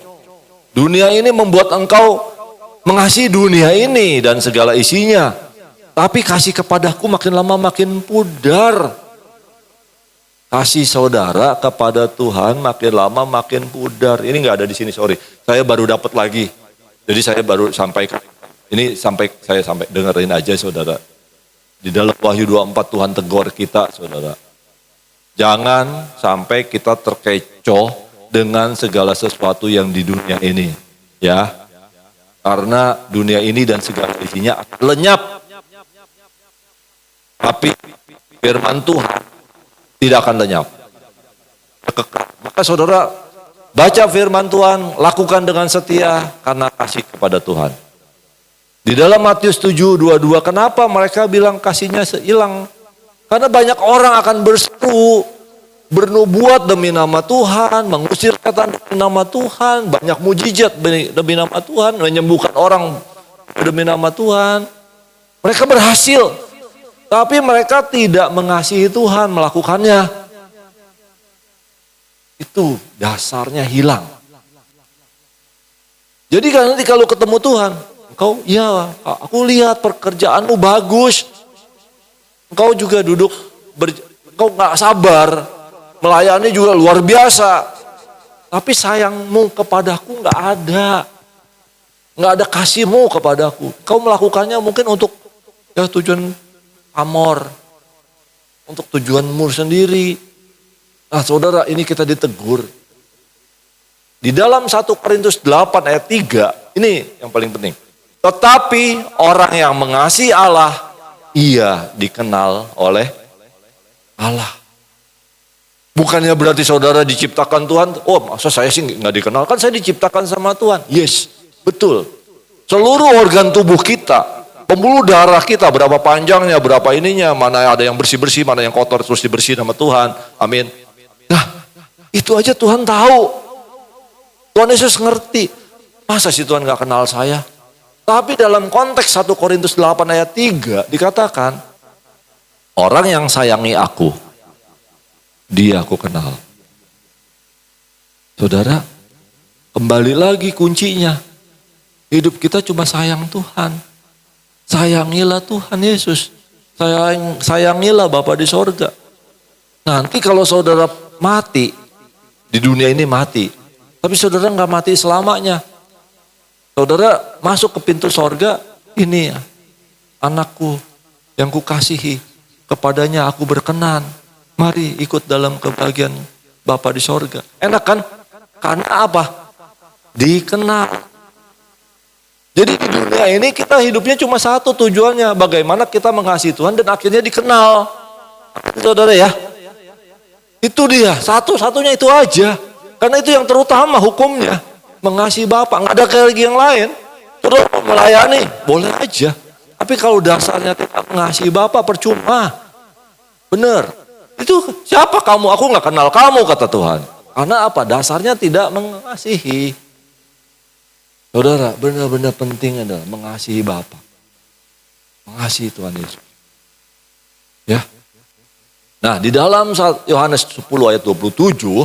E: Dunia ini membuat engkau mengasihi dunia ini dan segala isinya. Tapi kasih kepadaku makin lama makin pudar. Kasih saudara kepada Tuhan makin lama makin pudar. Ini nggak ada di sini, sorry. Saya baru dapat lagi. Jadi saya baru sampaikan. Ini saya sampai dengerin aja saudara. Di dalam Wahyu 24 Tuhan tegur kita saudara. Jangan sampai kita terkecoh dengan segala sesuatu yang di dunia ini. Ya. Karena dunia ini dan segala isinya akan lenyap. Tapi firman Tuhan tidak akan lenyap. Maka saudara baca firman Tuhan, lakukan dengan setia karena kasih kepada Tuhan. Di dalam Matius 7:22, kenapa mereka bilang kasihnya hilang? Karena banyak orang akan berseru, bernubuat demi nama Tuhan, mengusir setan demi nama Tuhan, banyak mujizat demi nama Tuhan, menyembuhkan orang demi nama Tuhan. Mereka berhasil, tapi mereka tidak mengasihi Tuhan melakukannya. Itu dasarnya hilang. Jadi nanti kalau ketemu Tuhan, engkau, ya aku lihat pekerjaanmu bagus. Engkau juga duduk, engkau gak sabar. Melayani juga luar biasa. Tapi sayangmu kepadaku gak ada. Gak ada kasihmu kepadaku. Kau melakukannya mungkin untuk ya tujuan amor. Untuk tujuanmu sendiri. Nah saudara, ini kita ditegur. Di dalam 1 Korintus 8 ayat 3, ini yang paling penting. Tetapi orang yang mengasihi Allah, ia dikenal oleh Allah. Bukannya berarti saudara diciptakan Tuhan, oh masa saya sih nggak dikenal, kan saya diciptakan sama Tuhan. Yes, betul. Seluruh organ tubuh kita, pembuluh darah kita, berapa panjangnya, berapa ininya, mana ada yang bersih-bersih, mana yang kotor, terus dibersihin sama Tuhan. Amin. Nah, itu aja Tuhan tahu. Tuhan Yesus ngerti. Masa sih Tuhan gak kenal saya? Tapi dalam konteks 1 Korintus 8 ayat 3 dikatakan, orang yang sayangi aku, dia aku kenal. Saudara, kembali lagi kuncinya. Hidup kita cuma sayang Tuhan. Sayangilah Tuhan Yesus. Sayangilah Bapa di sorga. Nanti kalau saudara mati, di dunia ini mati. Tapi saudara gak mati selamanya. Saudara masuk ke pintu sorga, ini ya, anakku yang kukasihi, kepadanya aku berkenan. Mari ikut dalam kebahagiaan Bapa di sorga. Enak kan? Karena apa? Dikenal. Jadi di dunia ini kita hidupnya cuma satu tujuannya. Bagaimana kita mengasihi Tuhan dan akhirnya dikenal. Saudara ya. Itu dia, satu-satunya itu aja. Karena itu yang terutama hukumnya. Mengasihi Bapak, nggak ada lagi yang lain. Terus melayani, boleh aja. Tapi kalau dasarnya tidak mengasihi Bapak, percuma. Benar. Itu siapa kamu? Aku nggak kenal kamu, kata Tuhan. Karena apa? Dasarnya tidak mengasihi. Saudara, benar-benar penting adalah mengasihi Bapak. Mengasihi Tuhan Yesus. Ya. Nah, di dalam Yohanes 10 ayat 27,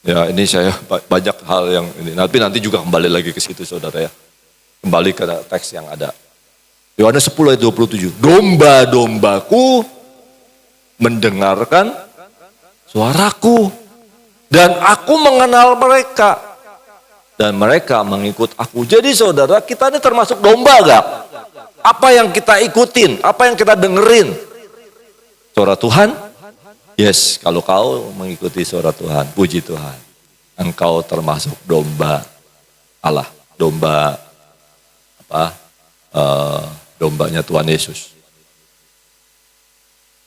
E: ya ini saya banyak hal yang ini. Nanti juga kembali lagi ke situ saudara ya. Kembali ke teks yang ada. Yohanes 10 ayat 27. Domba-dombaku mendengarkan suaraku. Dan aku mengenal mereka. Dan mereka mengikut aku. Jadi saudara, kita ini termasuk domba gak? Apa yang kita ikutin? Apa yang kita dengerin? Suara Tuhan? Yes, kalau kau mengikuti suara Tuhan, puji Tuhan. Engkau termasuk domba Allah, domba dombanya Tuhan Yesus.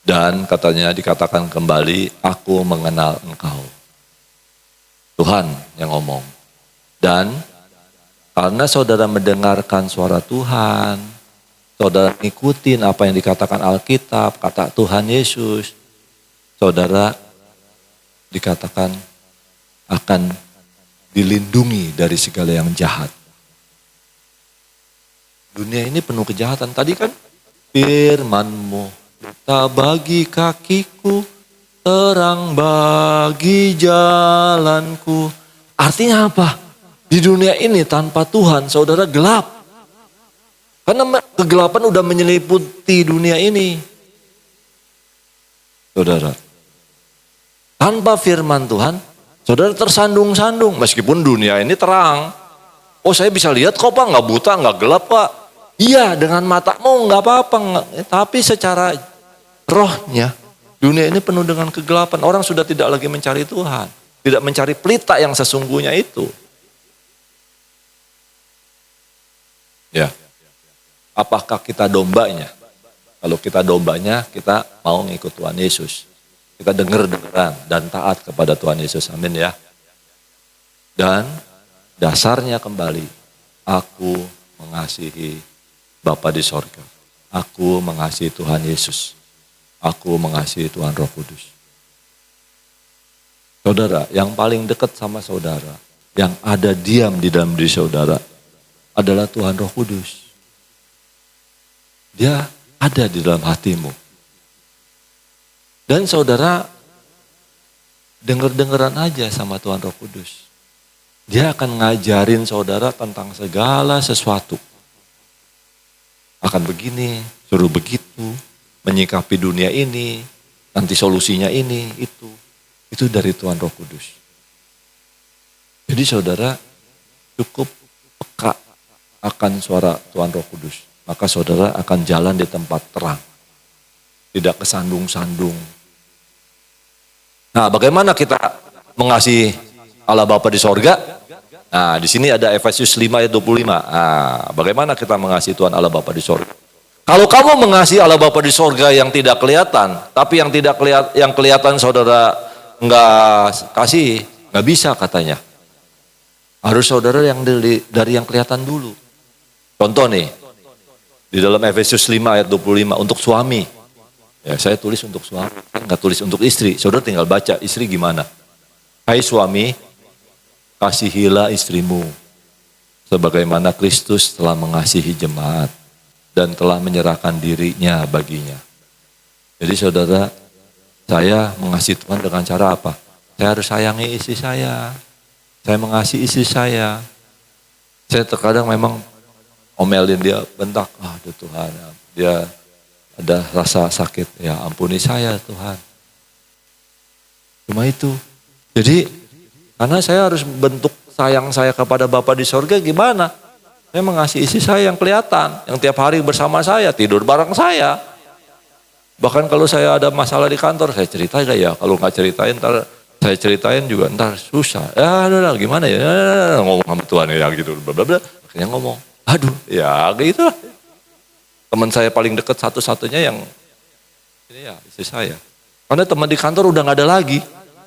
E: Dan katanya dikatakan kembali, aku mengenal engkau. Tuhan yang ngomong. Dan karena saudara mendengarkan suara Tuhan, saudara ngikutin apa yang dikatakan Alkitab, kata Tuhan Yesus, saudara dikatakan akan dilindungi dari segala yang jahat. Dunia ini penuh kejahatan. Tadi kan firman-Mu tak bagi kakiku, terang bagi jalanku. Artinya apa? Di dunia ini tanpa Tuhan saudara gelap. Karena kegelapan udah menyeliputi dunia ini. Saudara, tanpa firman Tuhan, saudara tersandung-sandung. Meskipun dunia ini terang. Oh saya bisa lihat kok Pak, nggak buta, nggak gelap Pak. Iya dengan matamu nggak apa-apa. Tapi secara rohnya, dunia ini penuh dengan kegelapan. Orang sudah tidak lagi mencari Tuhan. Tidak mencari pelita yang sesungguhnya itu. Ya. Apakah kita dombanya? Kalau kita dombanya, kita mau ngikut Tuhan Yesus. Kita dengar-dengaran dan taat kepada Tuhan Yesus. Amin ya. Dan dasarnya kembali, aku mengasihi Bapa di sorga. Aku mengasihi Tuhan Yesus. Aku mengasihi Tuhan Roh Kudus. Saudara, yang paling dekat sama saudara, yang ada diam di dalam diri saudara, adalah Tuhan Roh Kudus. Dia ada di dalam hatimu. Dan saudara dengar-dengaran aja sama Tuhan Roh Kudus. Dia akan ngajarin saudara tentang segala sesuatu. Akan begini, suruh begitu, menyikapi dunia ini, nanti solusinya ini, itu. Itu dari Tuhan Roh Kudus. Jadi saudara cukup peka akan suara Tuhan Roh Kudus. Maka saudara akan jalan di tempat terang. Tidak kesandung-sandung. Nah bagaimana kita mengasihi Allah Bapa di sorga? Nah di sini ada Efesus 5 ayat 25. Nah bagaimana kita mengasihi Tuhan Allah Bapa di sorga? Kalau kamu mengasihi Allah Bapa di sorga yang tidak kelihatan, tapi yang tidak yang kelihatan saudara nggak kasih, nggak bisa katanya. Harus saudara yang dari yang kelihatan dulu. Contoh nih. Di dalam Efesus 5 ayat 25 untuk suami. Ya saya tulis untuk suami, enggak tulis untuk istri. Saudara tinggal baca istri gimana. Hai suami, kasihilah istrimu sebagaimana Kristus telah mengasihi jemaat dan telah menyerahkan dirinya baginya. Jadi saudara, saya mengasihi Tuhan dengan cara apa? Saya harus sayangi istri saya. Saya mengasihi istri saya. Saya terkadang memang omelin dia bentak, aduh Tuhan, dia ada rasa sakit, ya ampuni saya Tuhan. Cuma itu. Jadi karena saya harus bentuk sayang saya kepada Bapa di sorga gimana? Saya mengasihi istri saya yang kelihatan, yang tiap hari bersama saya, tidur bareng saya. Bahkan kalau saya ada masalah di kantor, saya ceritain gak ya? Kalau nggak ceritain, ntar saya ceritain juga ntar susah. Ya udah gimana ya? Ngomong sama Tuhan ya gitu, bla bla bla. Akhirnya ngomong. Aduh, ya gitu lah. Teman saya paling dekat satu-satunya yang ini ya istri saya. Karena teman di kantor udah gak ada lagi.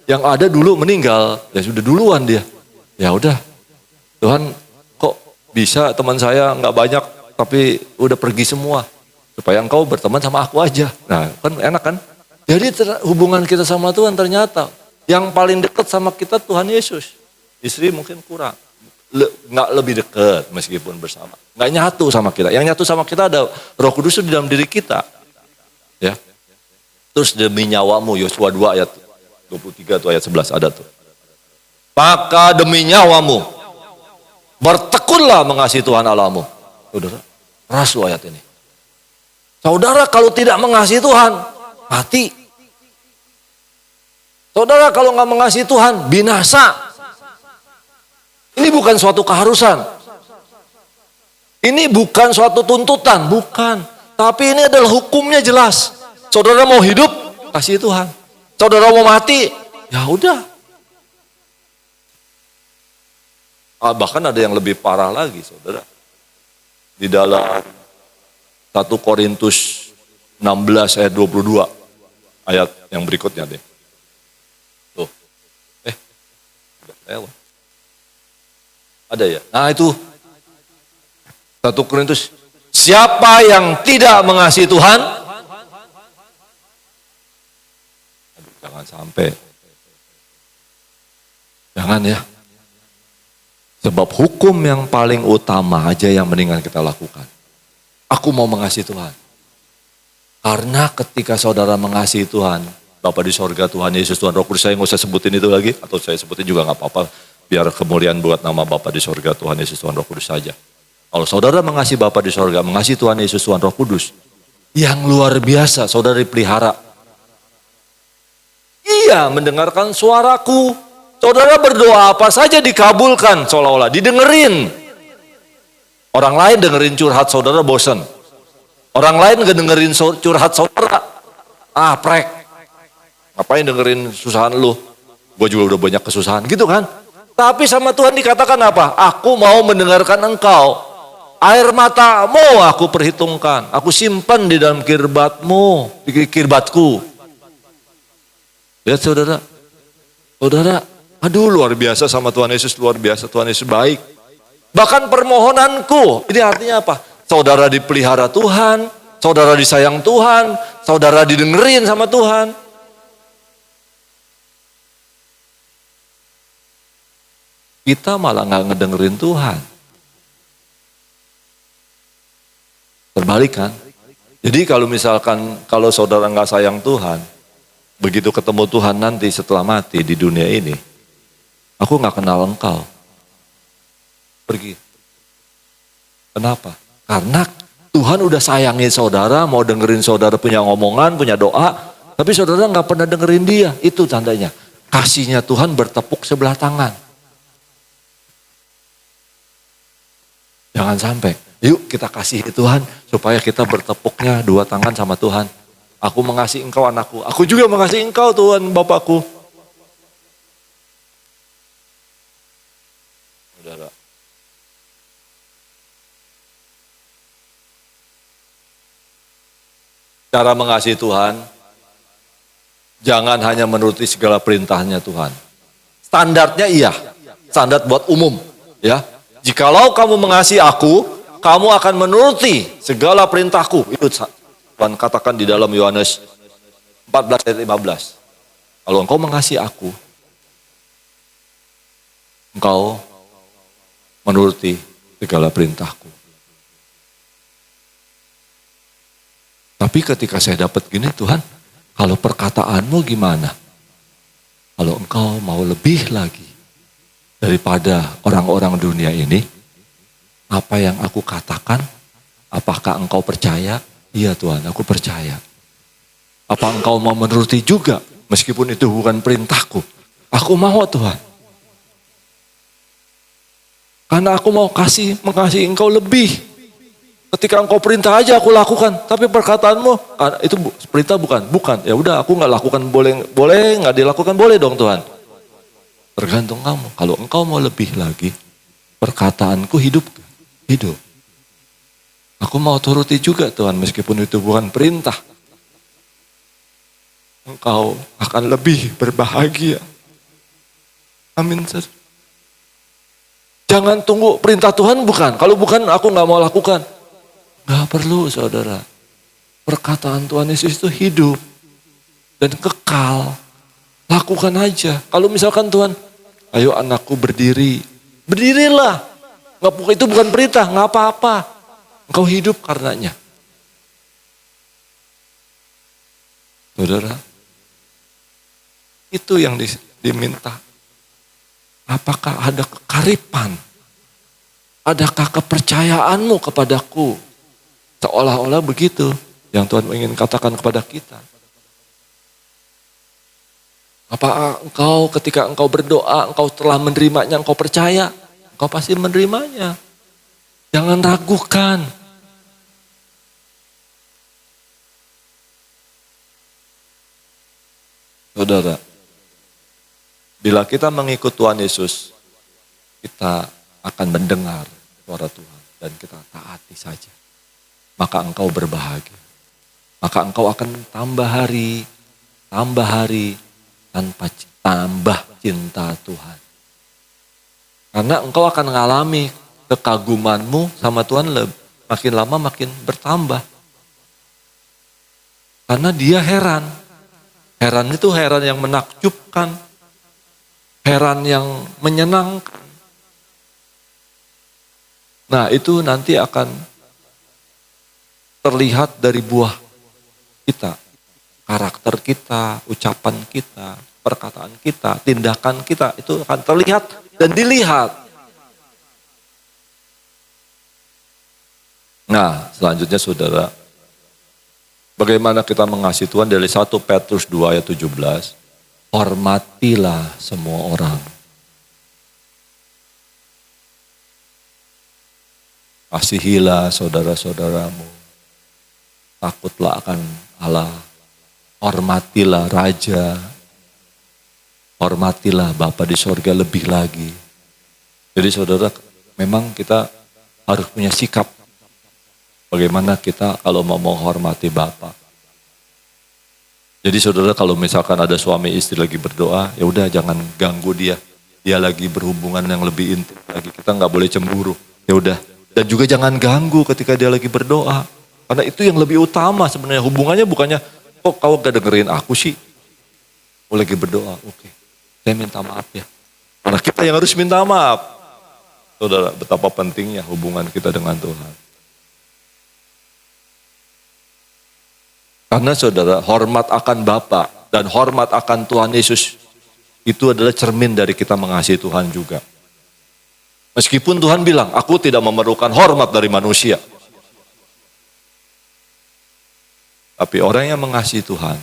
E: Yang ada dulu meninggal, ya sudah duluan dia. Ya udah, Tuhan kok bisa teman saya gak banyak tapi udah pergi semua. Supaya engkau berteman sama aku aja. Nah kan enak kan. Jadi hubungan kita sama Tuhan ternyata yang paling dekat sama kita Tuhan Yesus. Istri mungkin kurang. Nggak lebih dekat meskipun bersama. Nggak nyatu sama kita. Yang nyatu sama kita ada Roh Kudus di dalam diri kita. Ya. Terus demi nyawamu, Yosua 2 ayat 23 tuh ayat 11 ada tuh. Maka demi nyawamu, bertekunlah mengasihi Tuhan Allahmu. Saudara, rasu ayat ini. Saudara kalau tidak mengasihi Tuhan, mati. Saudara kalau nggak mengasihi Tuhan, binasa. Ini bukan suatu keharusan. Ini bukan suatu tuntutan, bukan. Tapi ini adalah hukumnya jelas. Saudara mau hidup, kasih Tuhan. Saudara mau mati, ya udah. Bahkan ada yang lebih parah lagi, saudara. Di dalam 1 Korintus 16 ayat 22, ayat yang berikutnya deh. Tuh, udah lewat. Ada ya? Nah itu 1 Korintus. Siapa yang tidak mengasihi Tuhan? Aduh, jangan sampai. Jangan ya. Sebab hukum yang paling utama aja yang mendingan kita lakukan. Aku mau mengasihi Tuhan. Karena ketika saudara mengasihi Tuhan, Bapa di sorga, Tuhan Yesus, Tuhan Roh Kudus, saya nggak usah sebutin itu lagi. Atau saya sebutin juga nggak apa-apa. Biar kemuliaan buat nama Bapa di sorga, Tuhan Yesus, Tuhan Roh Kudus saja. Kalau saudara mengasihi Bapa di sorga, mengasihi Tuhan Yesus, Tuhan Roh Kudus, yang luar biasa saudara dipelihara. Iya, mendengarkan suaraku. Saudara berdoa apa saja dikabulkan, seolah-olah didengerin. Orang lain dengerin curhat saudara bosan. Orang lain gak dengerin curhat saudara. Prek. Ngapain dengerin susahan lu? Gue juga udah banyak kesusahan gitu kan. Tapi sama Tuhan dikatakan apa? Aku mau mendengarkan engkau. Air matamu aku perhitungkan. Aku simpan di dalam kirbatmu, di kirbatku. Lihat saudara. Saudara, aduh luar biasa sama Tuhan Yesus, luar biasa. Tuhan Yesus baik. Bahkan permohonanku, ini artinya apa? Saudara dipelihara Tuhan, saudara disayang Tuhan, saudara didengerin sama Tuhan. Kita malah gak ngedengerin Tuhan. Terbalik kan? Jadi kalau misalkan, kalau saudara gak sayang Tuhan, begitu ketemu Tuhan nanti setelah mati di dunia ini, aku gak kenal engkau. Pergi. Kenapa? Karena Tuhan udah sayangin saudara, mau dengerin saudara punya ngomongan, punya doa, tapi saudara gak pernah dengerin dia. Itu tandanya. Kasihnya Tuhan bertepuk sebelah tangan. Jangan sampai. Yuk kita kasih Tuhan supaya kita bertepuknya dua tangan sama Tuhan. Aku mengasihi engkau anakku. Aku juga mengasihi engkau Tuhan Bapakku. Saudara. Cara mengasihi Tuhan, jangan hanya menuruti segala perintahnya Tuhan. Standarnya iya, standar buat umum. Ya, jikalau kamu mengasihi aku, kamu akan menuruti segala perintahku. Itu Tuhan katakan di dalam Yohanes 14 ayat 15. Kalau engkau mengasihi aku, engkau menuruti segala perintahku. Tapi ketika saya dapat gini, Tuhan, kalau perkataanmu gimana? Kalau engkau mau lebih lagi daripada orang-orang dunia ini, apa yang aku katakan, apakah engkau percaya? Iya Tuhan, aku percaya. Apa engkau mau menuruti juga, meskipun itu bukan perintahku? Aku mau Tuhan. Karena aku mau mengasihi engkau lebih. Ketika engkau perintah aja aku lakukan, tapi perkataanmu itu perintah bukan. Ya udah aku nggak lakukan, boleh nggak dilakukan, boleh dong Tuhan. Tergantung kamu. Kalau engkau mau lebih lagi, perkataanku hidup. Aku mau turuti juga Tuhan, meskipun itu bukan perintah. Engkau akan lebih berbahagia. Amin. Jangan tunggu perintah Tuhan bukan. Kalau bukan aku nggak mau lakukan. Gak perlu saudara. Perkataan Tuhan Yesus itu hidup dan kekal. Lakukan aja. Kalau misalkan Tuhan, ayo anakku berdiri. Berdirilah. Itu bukan perintah, gak apa-apa. Engkau hidup karenanya. Saudara, itu yang diminta. Apakah ada kekaripan? Adakah kepercayaanmu kepadaku? Seolah-olah begitu yang Tuhan ingin katakan kepada kita. Apa engkau ketika engkau berdoa, engkau telah menerimanya, engkau percaya, engkau pasti menerimanya. Jangan ragukan. Saudara, bila kita mengikut Tuhan Yesus, kita akan mendengar suara Tuhan dan kita taati saja. Maka engkau berbahagia. Maka engkau akan tambah hari tanpa tambah cinta Tuhan. Karena engkau akan mengalami kekagumanmu sama Tuhan makin lama makin bertambah. Karena dia heran. Heran itu heran yang menakjubkan. Heran yang menyenangkan. Nah itu nanti akan terlihat dari buah kita, karakter kita, ucapan kita, perkataan kita, tindakan kita, itu akan terlihat dan dilihat. Nah, selanjutnya saudara, bagaimana kita mengasihi Tuhan dari 1 Petrus 2 ayat 17. Hormatilah semua orang. Kasihilah saudara-saudaramu. Takutlah akan Allah. Hormatilah Raja. Hormatilah Bapa di sorga lebih lagi. Jadi saudara, memang kita harus punya sikap. Bagaimana kita kalau mau menghormati Bapa. Jadi saudara, kalau misalkan ada suami istri lagi berdoa, ya udah jangan ganggu dia. Dia lagi berhubungan yang lebih intim lagi. Kita nggak boleh cemburu. Ya udah. Dan juga jangan ganggu ketika dia lagi berdoa. Karena itu yang lebih utama sebenarnya. Hubungannya bukannya, kok kau gak dengerin aku sih? Aku lagi berdoa, oke. Saya minta maaf ya. Karena kita yang harus minta maaf. Saudara, betapa pentingnya hubungan kita dengan Tuhan. Karena saudara, hormat akan Bapa dan hormat akan Tuhan Yesus itu adalah cermin dari kita mengasihi Tuhan juga. Meskipun Tuhan bilang, aku tidak memerlukan hormat dari manusia. Tapi orang yang mengasihi Tuhan,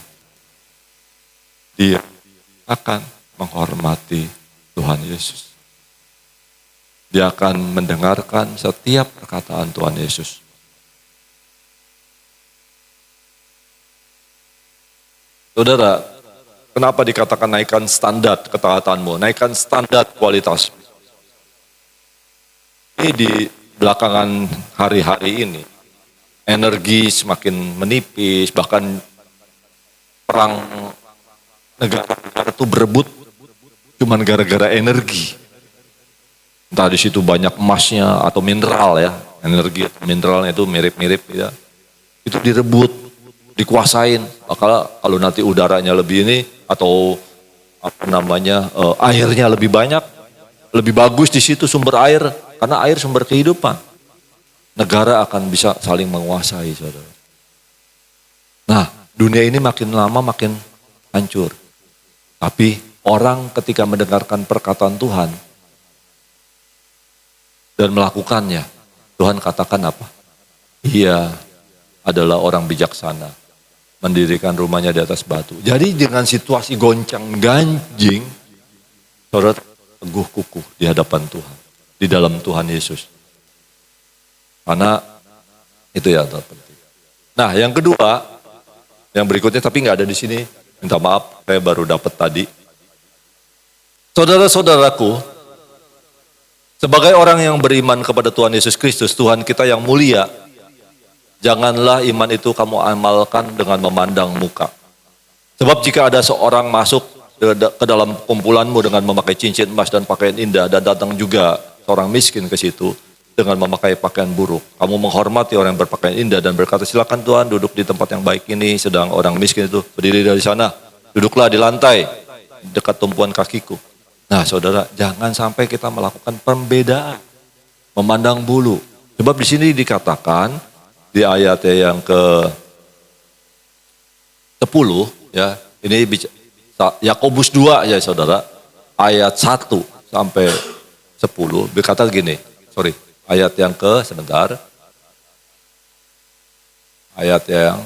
E: dia akan menghormati Tuhan Yesus. Dia akan mendengarkan setiap perkataan Tuhan Yesus. Saudara, kenapa dikatakan naikkan standar ketaatanmu, naikkan standar kualitas? Ini di belakangan hari-hari ini, energi semakin menipis, bahkan perang negara-negara itu berebut cuman gara-gara energi. Entah di situ banyak emasnya atau mineral ya, energi mineralnya itu mirip-mirip ya. Itu direbut. Dikuasain, kalau nanti udaranya lebih ini atau airnya lebih banyak, lebih bagus di situ sumber air, karena air sumber kehidupan. Negara akan bisa saling menguasai, saudara. Nah, dunia ini makin lama makin hancur. Tapi orang ketika mendengarkan perkataan Tuhan dan melakukannya, Tuhan katakan apa? Ia adalah orang bijaksana. Mendirikan rumahnya di atas batu. Jadi dengan situasi goncang ganjing, saudara teguh kukuh di hadapan Tuhan. Di dalam Tuhan Yesus. Karena itu ya terpenting. Nah yang kedua, yang berikutnya tapi nggak ada di sini. Minta maaf, saya baru dapat tadi. Saudara-saudaraku, sebagai orang yang beriman kepada Tuhan Yesus Kristus, Tuhan kita yang mulia, janganlah iman itu kamu amalkan dengan memandang muka. Sebab jika ada seorang masuk ke dalam kumpulanmu dengan memakai cincin emas dan pakaian indah, dan datang juga seorang miskin ke situ dengan memakai pakaian buruk, kamu menghormati orang yang berpakaian indah dan berkata, silakan Tuhan duduk di tempat yang baik ini, sedang orang miskin itu berdiri dari sana, duduklah di lantai dekat tumpuan kakiku. Nah saudara, jangan sampai kita melakukan pembedaan, memandang bulu. Sebab di sini dikatakan di ayat yang ke-10 ya, ini Yakobus 2 ya saudara, ayat 1 sampai 10 berkata gini, ayat yang ayat yang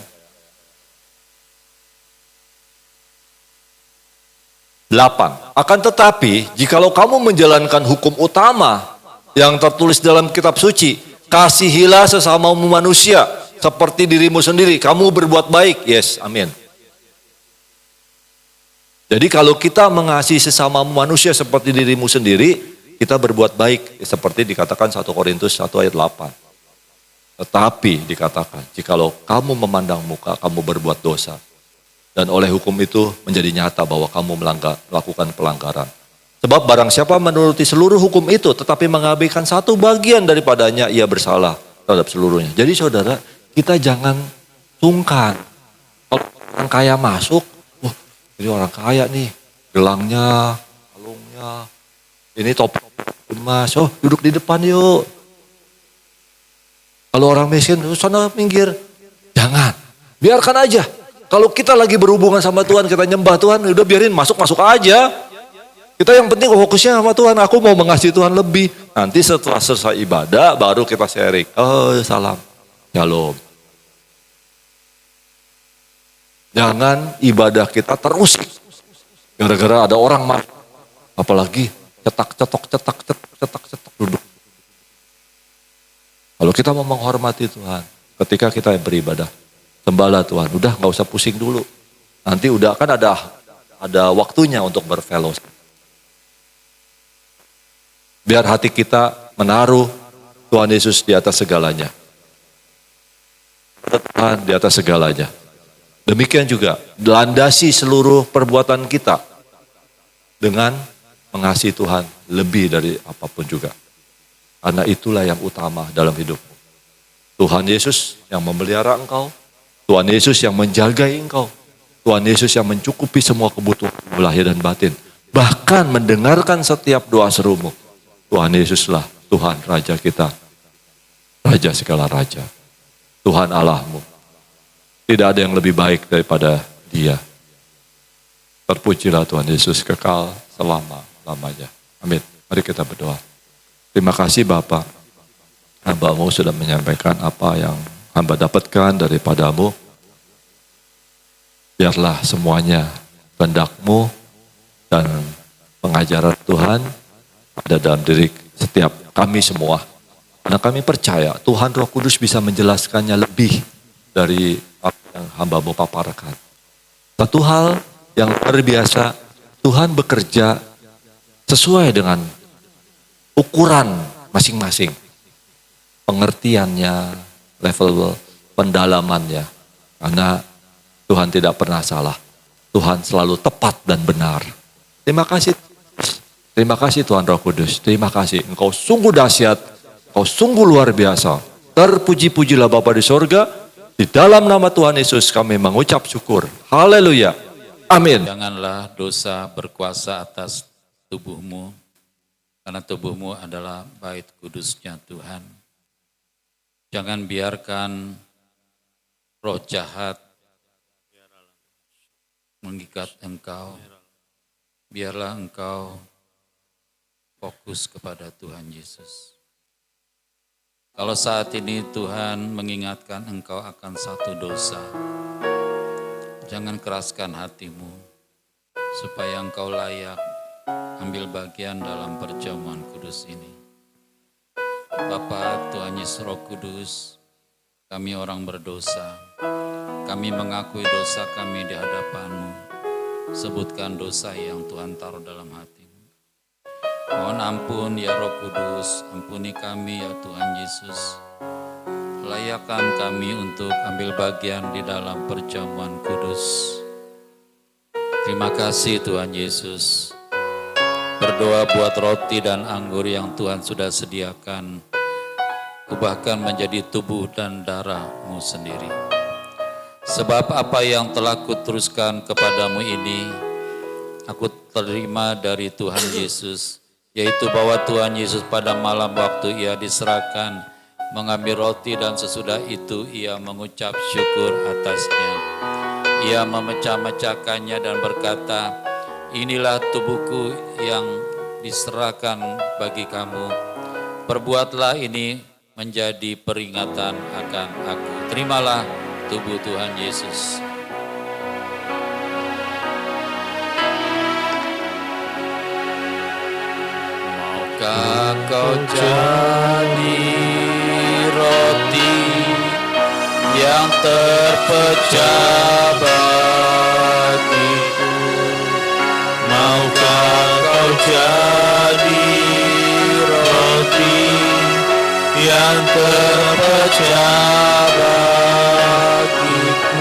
E: 8. Akan tetapi, jikalau kamu menjalankan hukum utama yang tertulis dalam kitab suci, kasihilah sesamamu manusia seperti dirimu sendiri. Kamu berbuat baik. Yes, amin. Jadi kalau kita mengasihi sesamamu manusia seperti dirimu sendiri, kita berbuat baik. Seperti dikatakan 1 Korintus 1 ayat 8. Tetapi dikatakan, jikalau kamu memandang muka, kamu berbuat dosa. Dan oleh hukum itu menjadi nyata bahwa kamu melakukan pelanggaran. Sebab barang siapa menuruti seluruh hukum itu tetapi mengabaikan satu bagian daripadanya, ia bersalah terhadap seluruhnya. Jadi saudara, kita jangan sungkan. Kalau orang kaya masuk, ini orang kaya nih, gelangnya, kalungnya, ini topeng emas, duduk di depan yuk. Kalau orang miskin, sana minggir. Jangan, biarkan aja. Kalau kita lagi berhubungan sama Tuhan, kita nyembah Tuhan, udah biarin masuk-masuk aja. Kita yang penting fokusnya sama Tuhan, aku mau mengasihi Tuhan lebih. Nanti setelah selesai ibadah, baru kita sharing. Oh salam, Shalom. Jangan ibadah kita terus gara-gara ada orang marah. Apalagi cetak duduk. Kalau kita mau menghormati Tuhan, ketika kita beribadah, sembahlah Tuhan. Udah nggak usah pusing dulu. Nanti udah kan ada waktunya untuk berfellowship. Biar hati kita menaruh Tuhan Yesus di atas segalanya. Tuhan di atas segalanya. Demikian juga, landasi seluruh perbuatan kita dengan mengasihi Tuhan lebih dari apapun juga. Karena itulah yang utama dalam hidupmu. Tuhan Yesus yang memelihara engkau, Tuhan Yesus yang menjagai engkau, Tuhan Yesus yang mencukupi semua kebutuhan lahir dan batin. Bahkan mendengarkan setiap doa serumu. Tuhan Yesuslah Tuhan Raja kita, Raja segala Raja, Tuhan Allahmu. Tidak ada yang lebih baik daripada Dia. Terpujilah Tuhan Yesus kekal selama-lamanya. Amin. Mari kita berdoa. Terima kasih Bapa. Hamba-Mu sudah menyampaikan apa yang hamba dapatkan daripadamu. Biarlah semuanya kehendak-Mu dan pengajaran Tuhan ada dalam diri setiap kami semua. Karena kami percaya Tuhan Roh Kudus bisa menjelaskannya lebih dari apa yang hamba-Mu paparkan. Satu hal yang luar biasa, Tuhan bekerja sesuai dengan ukuran masing-masing. Pengertiannya, level pendalamannya. Karena Tuhan tidak pernah salah. Tuhan selalu tepat dan benar. Terima kasih. Terima kasih Tuhan Roh Kudus. Terima kasih. Engkau sungguh dahsyat. Engkau sungguh luar biasa. Terpuji-pujilah Bapa di sorga. Di dalam nama Tuhan Yesus kami mengucap syukur. Haleluya. Amin.
A: Janganlah dosa berkuasa atas tubuhmu. Karena tubuhmu adalah bait kudusnya Tuhan. Jangan biarkan roh jahat mengikat engkau. Biarlah engkau fokus kepada Tuhan Yesus. Kalau saat ini Tuhan mengingatkan engkau akan satu dosa, jangan keraskan hatimu supaya engkau layak ambil bagian dalam perjamuan kudus ini. Bapa, Tuhan Yesus Roh Kudus, kami orang berdosa, kami mengakui dosa kami di hadapan-Mu. Sebutkan dosa yang Tuhan taruh dalam hati. Mohon ampun ya Roh Kudus, ampuni kami ya Tuhan Yesus. Layakkan kami untuk ambil bagian di dalam perjamuan kudus. Terima kasih Tuhan Yesus. Berdoa buat roti dan anggur yang Tuhan sudah sediakan. Ubahkan menjadi tubuh dan darah-Mu sendiri. Sebab apa yang telah kuteruskan kepadamu ini, aku terima dari Tuhan Yesus. Yaitu bahwa Tuhan Yesus pada malam waktu Ia diserahkan, mengambil roti dan sesudah itu Ia mengucap syukur atasnya. Ia memecah-mecahkannya dan berkata, inilah tubuhku yang diserahkan bagi kamu. Perbuatlah ini menjadi peringatan akan aku. Terimalah tubuh Tuhan Yesus. Maukah kau jadi roti yang terpecah bagiku? Maukah kau jadi roti yang terpecah bagiku?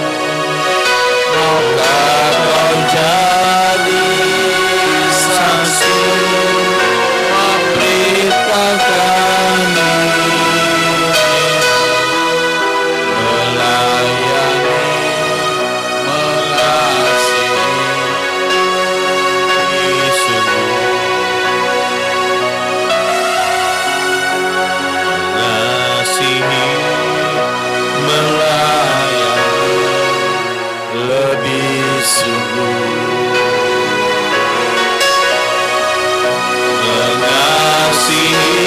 A: Maukah kau jadi saksi memberitakan melayani, mengasihi, sungguh mengasihi, melayani lebih sungguh, mengasihi,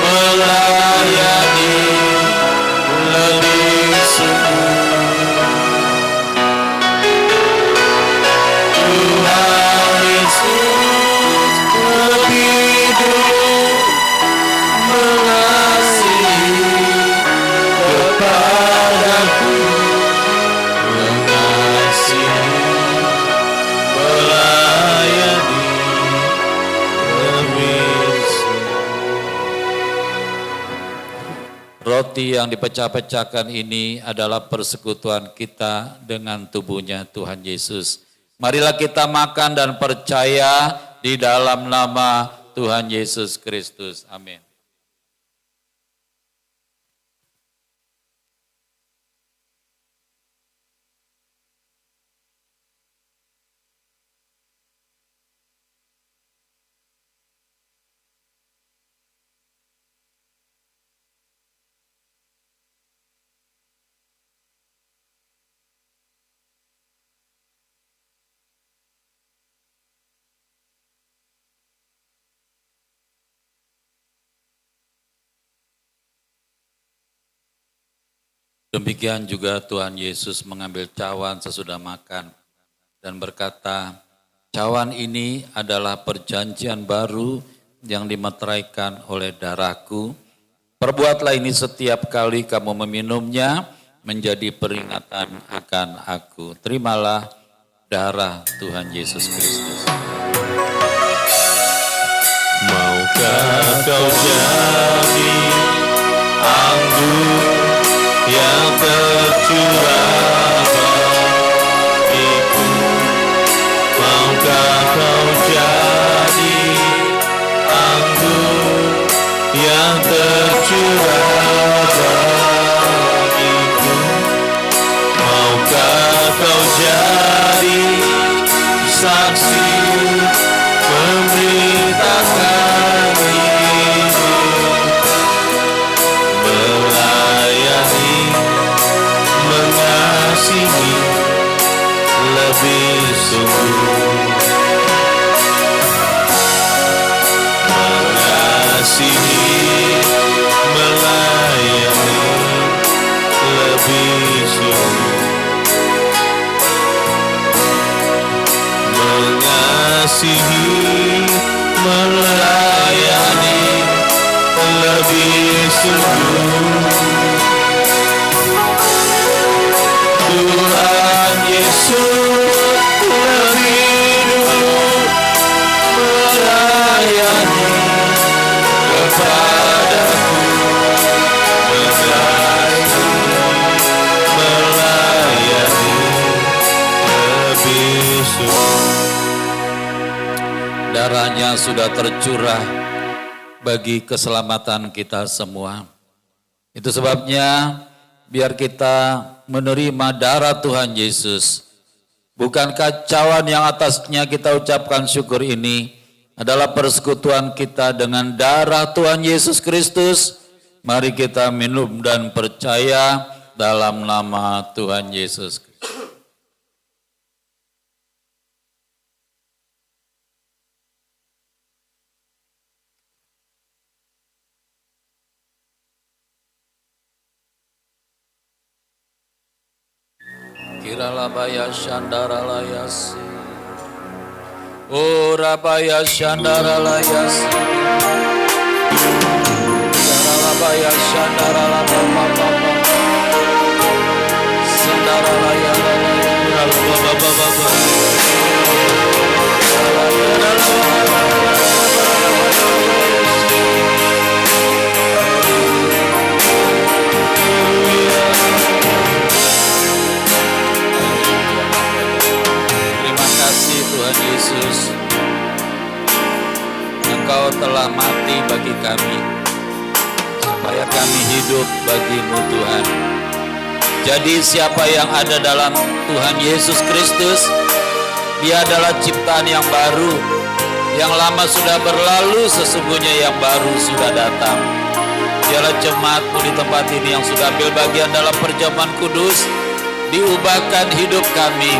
A: melayani roti yang dipecah-pecahkan ini adalah persekutuan kita dengan tubuhnya Tuhan Yesus. Marilah kita makan dan percaya di dalam nama Tuhan Yesus Kristus. Amin. Demikian juga Tuhan Yesus mengambil cawan sesudah makan dan berkata, cawan ini adalah perjanjian baru yang dimeteraikan oleh darahku. Perbuatlah ini setiap kali kamu meminumnya menjadi peringatan akan aku. Terimalah darah Tuhan Yesus Kristus.
D: Maukah kau jadi anggur yang tercurah bagiku? Maukah kau jadi anggur yang tercurah bagiku? Maukah kau jadi saksi memberitakan melayani, mengasihi lebih sungguh, mengasihi, melayani lebih sungguh, mengasihi, melayani lebih sungguh. Tuhan Yesus lebih dulu melayani kepadaku, mengasihi, melayani lebih sungguh.
A: Darahnya sudah tercurah bagi keselamatan kita semua. Itu sebabnya biar kita menerima darah Tuhan Yesus. Bukankah cawan yang atasnya kita ucapkan syukur ini adalah persekutuan kita dengan darah Tuhan Yesus Kristus? Mari kita minum dan percaya dalam nama Tuhan Yesus Kristus. Kiralabaya Shandaralayasi, Urabaya Shandaralayasi, Kiralabaya Shandaralababa, Sandaralaya, Tuhan Yesus, Engkau telah mati bagi kami, supaya kami hidup bagi-Mu Tuhan. Jadi siapa yang ada dalam Tuhan Yesus Kristus, dia adalah ciptaan yang baru. Yang lama sudah berlalu, sesungguhnya yang baru sudah datang. Dialah jemaat-Mu di tempat ini yang sudah ambil bagian dalam perjamuan kudus, diubahkan hidup kami.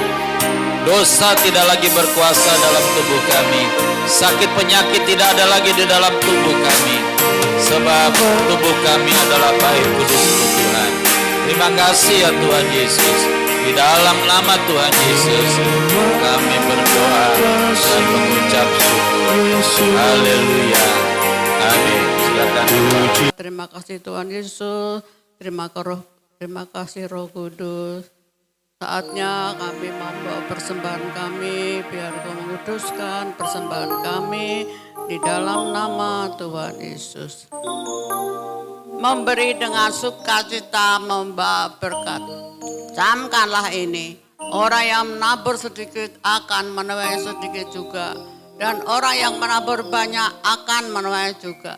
A: Dosa tidak lagi berkuasa dalam tubuh kami. Sakit penyakit tidak ada lagi di dalam tubuh kami. Sebab tubuh kami adalah bait kudus Tuhan. Terima kasih ya Tuhan Yesus. Di dalam nama Tuhan Yesus kami berdoa dan mengucap syukur. Haleluya. Amin. Silakan.
F: Terima kasih Tuhan Yesus. Terima kasih Roh Kudus. Saatnya kami membawa persembahan kami, biar Kau menguduskan persembahan kami di dalam nama Tuhan Yesus. memberi dengan sukacita, membawa berkat. Camkanlah ini, orang yang menabur sedikit akan menuai sedikit juga, dan orang yang menabur banyak akan menuai juga.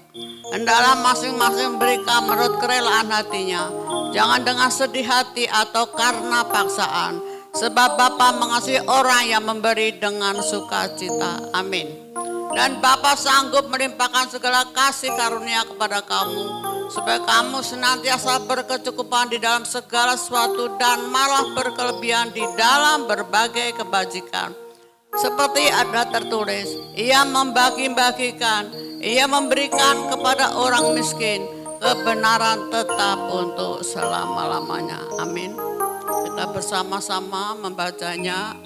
F: Hendaklah masing-masing berikan menurut kerelaan hatinya, jangan dengan sedih hati atau karena paksaan, sebab Bapa mengasihi orang yang memberi dengan sukacita. Amin. Dan Bapa sanggup melimpahkan segala kasih karunia kepada kamu, supaya kamu senantiasa berkecukupan di dalam segala sesuatu dan malah berkelebihan di dalam berbagai kebajikan. Seperti ada tertulis, Ia membagi-bagikan, Ia memberikan kepada orang miskin, kebenaran tetap untuk selama-lamanya. Amin. Kita bersama-sama membacanya.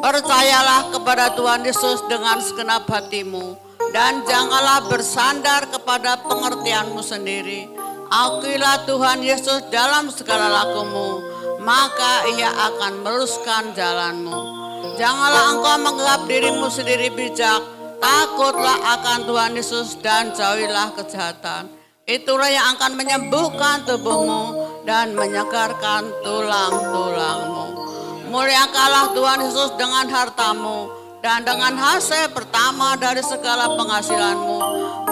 F: Percayalah kepada Tuhan Yesus dengan segenap hatimu, dan janganlah bersandar kepada pengertianmu sendiri. Akuilah Tuhan Yesus dalam segala lakumu, maka Ia akan meluruskan jalanmu. Janganlah engkau menganggap dirimu sendiri bijak, takutlah akan Tuhan Yesus dan jauhilah kejahatan. Itulah yang akan menyembuhkan tubuhmu dan menyegarkan tulang-tulangmu. Muliakanlah Tuhan Yesus dengan hartamu dan dengan hasil pertama dari segala penghasilanmu,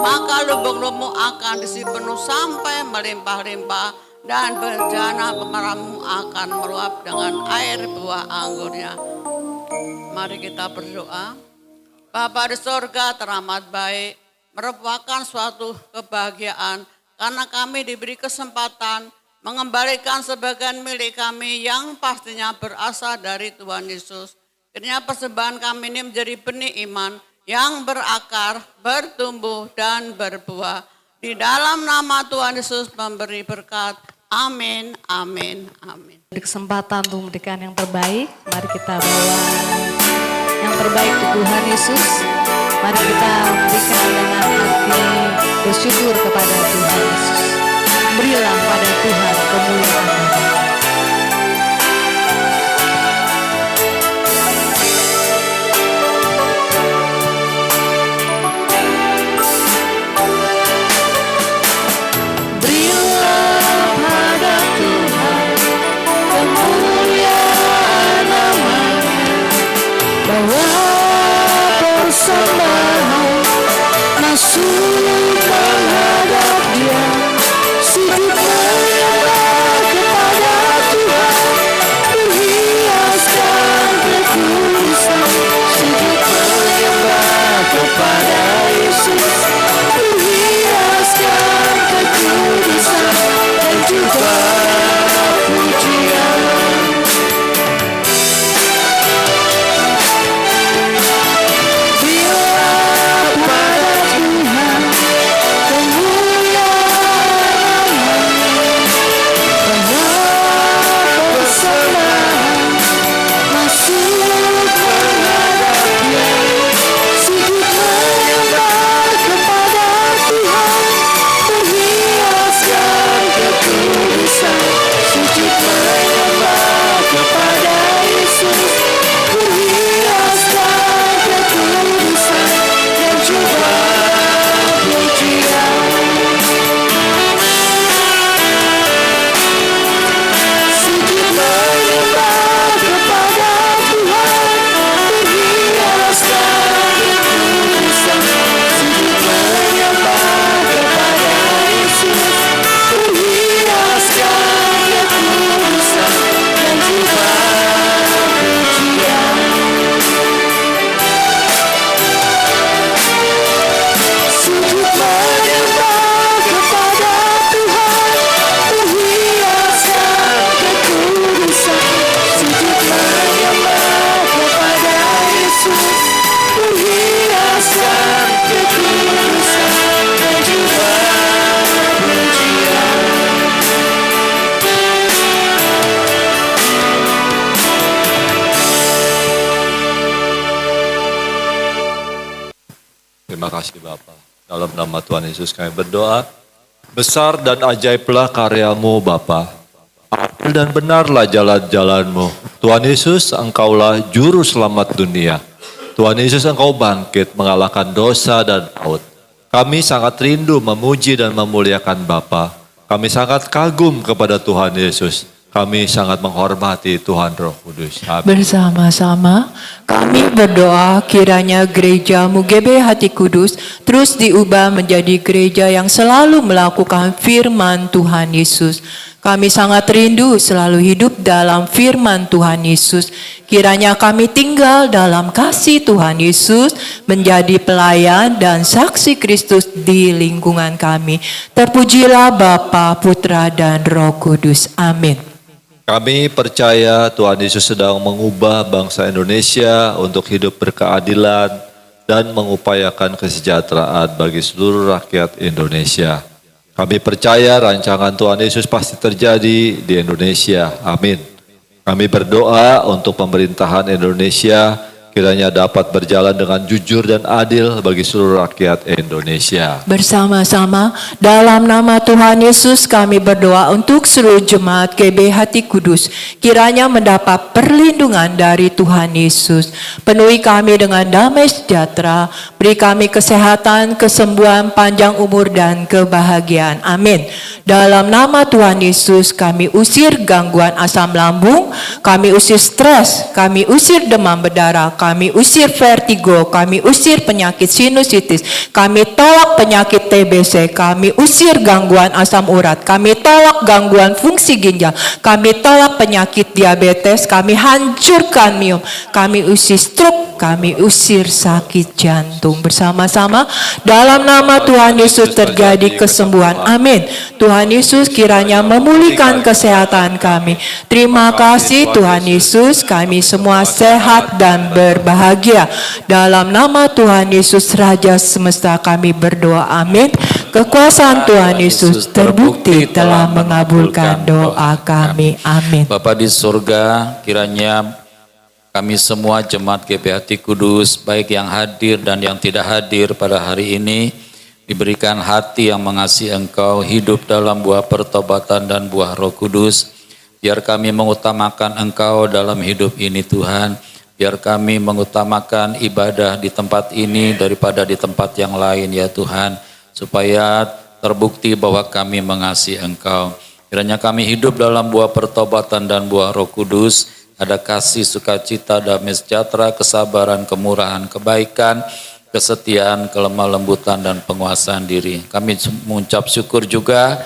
F: maka lubuk-lubukmu akan diisi penuh sampai melimpah-limpah, dan bejana pemarahmu akan meluap dengan air buah anggurnya. Mari kita berdoa. Bapa di surga teramat baik, merupakan suatu kebahagiaan karena kami diberi kesempatan mengembalikan sebagian milik kami yang pastinya berasal dari Tuhan Yesus. Kiranya persembahan kami ini menjadi benih iman yang berakar, bertumbuh, dan berbuah. Di dalam nama Tuhan Yesus memberi berkat. Amin, amin, amin.
B: Beri kesempatan untuk memberikan yang terbaik. Mari kita bawa yang terbaik untuk Tuhan Yesus. Mari kita berikan dengan hati bersyukur kepada Tuhan Yesus. Berilah pada Tuhan kemuliaan.
C: Berilah pada Tuhan kemuliaan namanya, bawa persembahan masuk menghadap Dia. Sujud menyembah kepada Tuhan, berhiaskan kekudusan. Sujud menyembah kepada Yesus, berhiaskan kekudusan dan juga pujian. Biarlah pada Tuhan
E: Terima kasih Bapa. Dalam nama Tuhan Yesus kami berdoa. Besar dan ajaiblah karyamu Bapa. Adil dan benarlah jalan-jalanmu. Tuhan Yesus, Engkaulah juru selamat dunia. Tuhan Yesus, Engkau bangkit mengalahkan dosa dan maut. Kami sangat rindu memuji dan memuliakan Bapa. Kami sangat kagum kepada Tuhan Yesus. Kami sangat menghormati Tuhan Roh Kudus. Amin.
C: Bersama-sama kami berdoa kiranya gerejamu GBHT Kudus terus diubah menjadi gereja yang selalu melakukan firman Tuhan Yesus. Kami sangat rindu selalu hidup dalam firman Tuhan Yesus. Kiranya kami tinggal dalam kasih Tuhan Yesus, menjadi pelayan dan saksi Kristus di lingkungan kami. Terpujilah Bapa, Putra, dan Roh Kudus. Amin.
E: Kami percaya Tuhan Yesus sedang mengubah bangsa Indonesia untuk hidup berkeadilan dan mengupayakan kesejahteraan bagi seluruh rakyat Indonesia. Kami percaya rancangan Tuhan Yesus pasti terjadi di Indonesia. Amin. Kami berdoa untuk pemerintahan Indonesia kiranya dapat berjalan dengan jujur dan adil bagi seluruh rakyat Indonesia.
C: Bersama-sama dalam nama Tuhan Yesus kami berdoa untuk seluruh jemaat GBHT Kudus. Kiranya mendapat perlindungan dari Tuhan Yesus. Penuhi kami dengan damai sejahtera. Beri kami kesehatan, kesembuhan, panjang umur, dan kebahagiaan. Amin. Dalam nama Tuhan Yesus kami usir gangguan asam lambung. Kami usir stres. Kami usir demam berdarah. Kami usir vertigo, kami usir penyakit sinusitis, kami tolak penyakit TBC, kami usir gangguan asam urat, kami tolak gangguan fungsi ginjal, kami tolak penyakit diabetes, kami hancurkan miom, kami usir stroke, kami usir sakit jantung. Bersama-sama dalam nama Tuhan Yesus terjadi kesembuhan. Amin. Tuhan Yesus kiranya memulihkan kesehatan kami. Terima kasih Tuhan Yesus, kami semua sehat dan berbahagia. Dalam nama Tuhan Yesus Raja semesta kami berdoa. Amin. Kekuasaan Tuhan Yesus terbukti telah mengabulkan doa kami. Amin.
A: Bapa di surga, kiranya kami semua jemaat GBHT Kudus, baik yang hadir dan yang tidak hadir pada hari ini, diberikan hati yang mengasihi Engkau, hidup dalam buah pertobatan dan buah Roh Kudus. Biar kami mengutamakan Engkau dalam hidup ini Tuhan. Biar kami mengutamakan ibadah di tempat ini daripada di tempat yang lain ya Tuhan. Supaya terbukti bahwa kami mengasihi Engkau. Kiranya kami hidup dalam buah pertobatan dan buah Roh Kudus. Ada kasih, sukacita, damai sejahtera, kesabaran, kemurahan, kebaikan, kesetiaan, kelemah lembutan, dan penguasaan diri. Kami mengucap syukur juga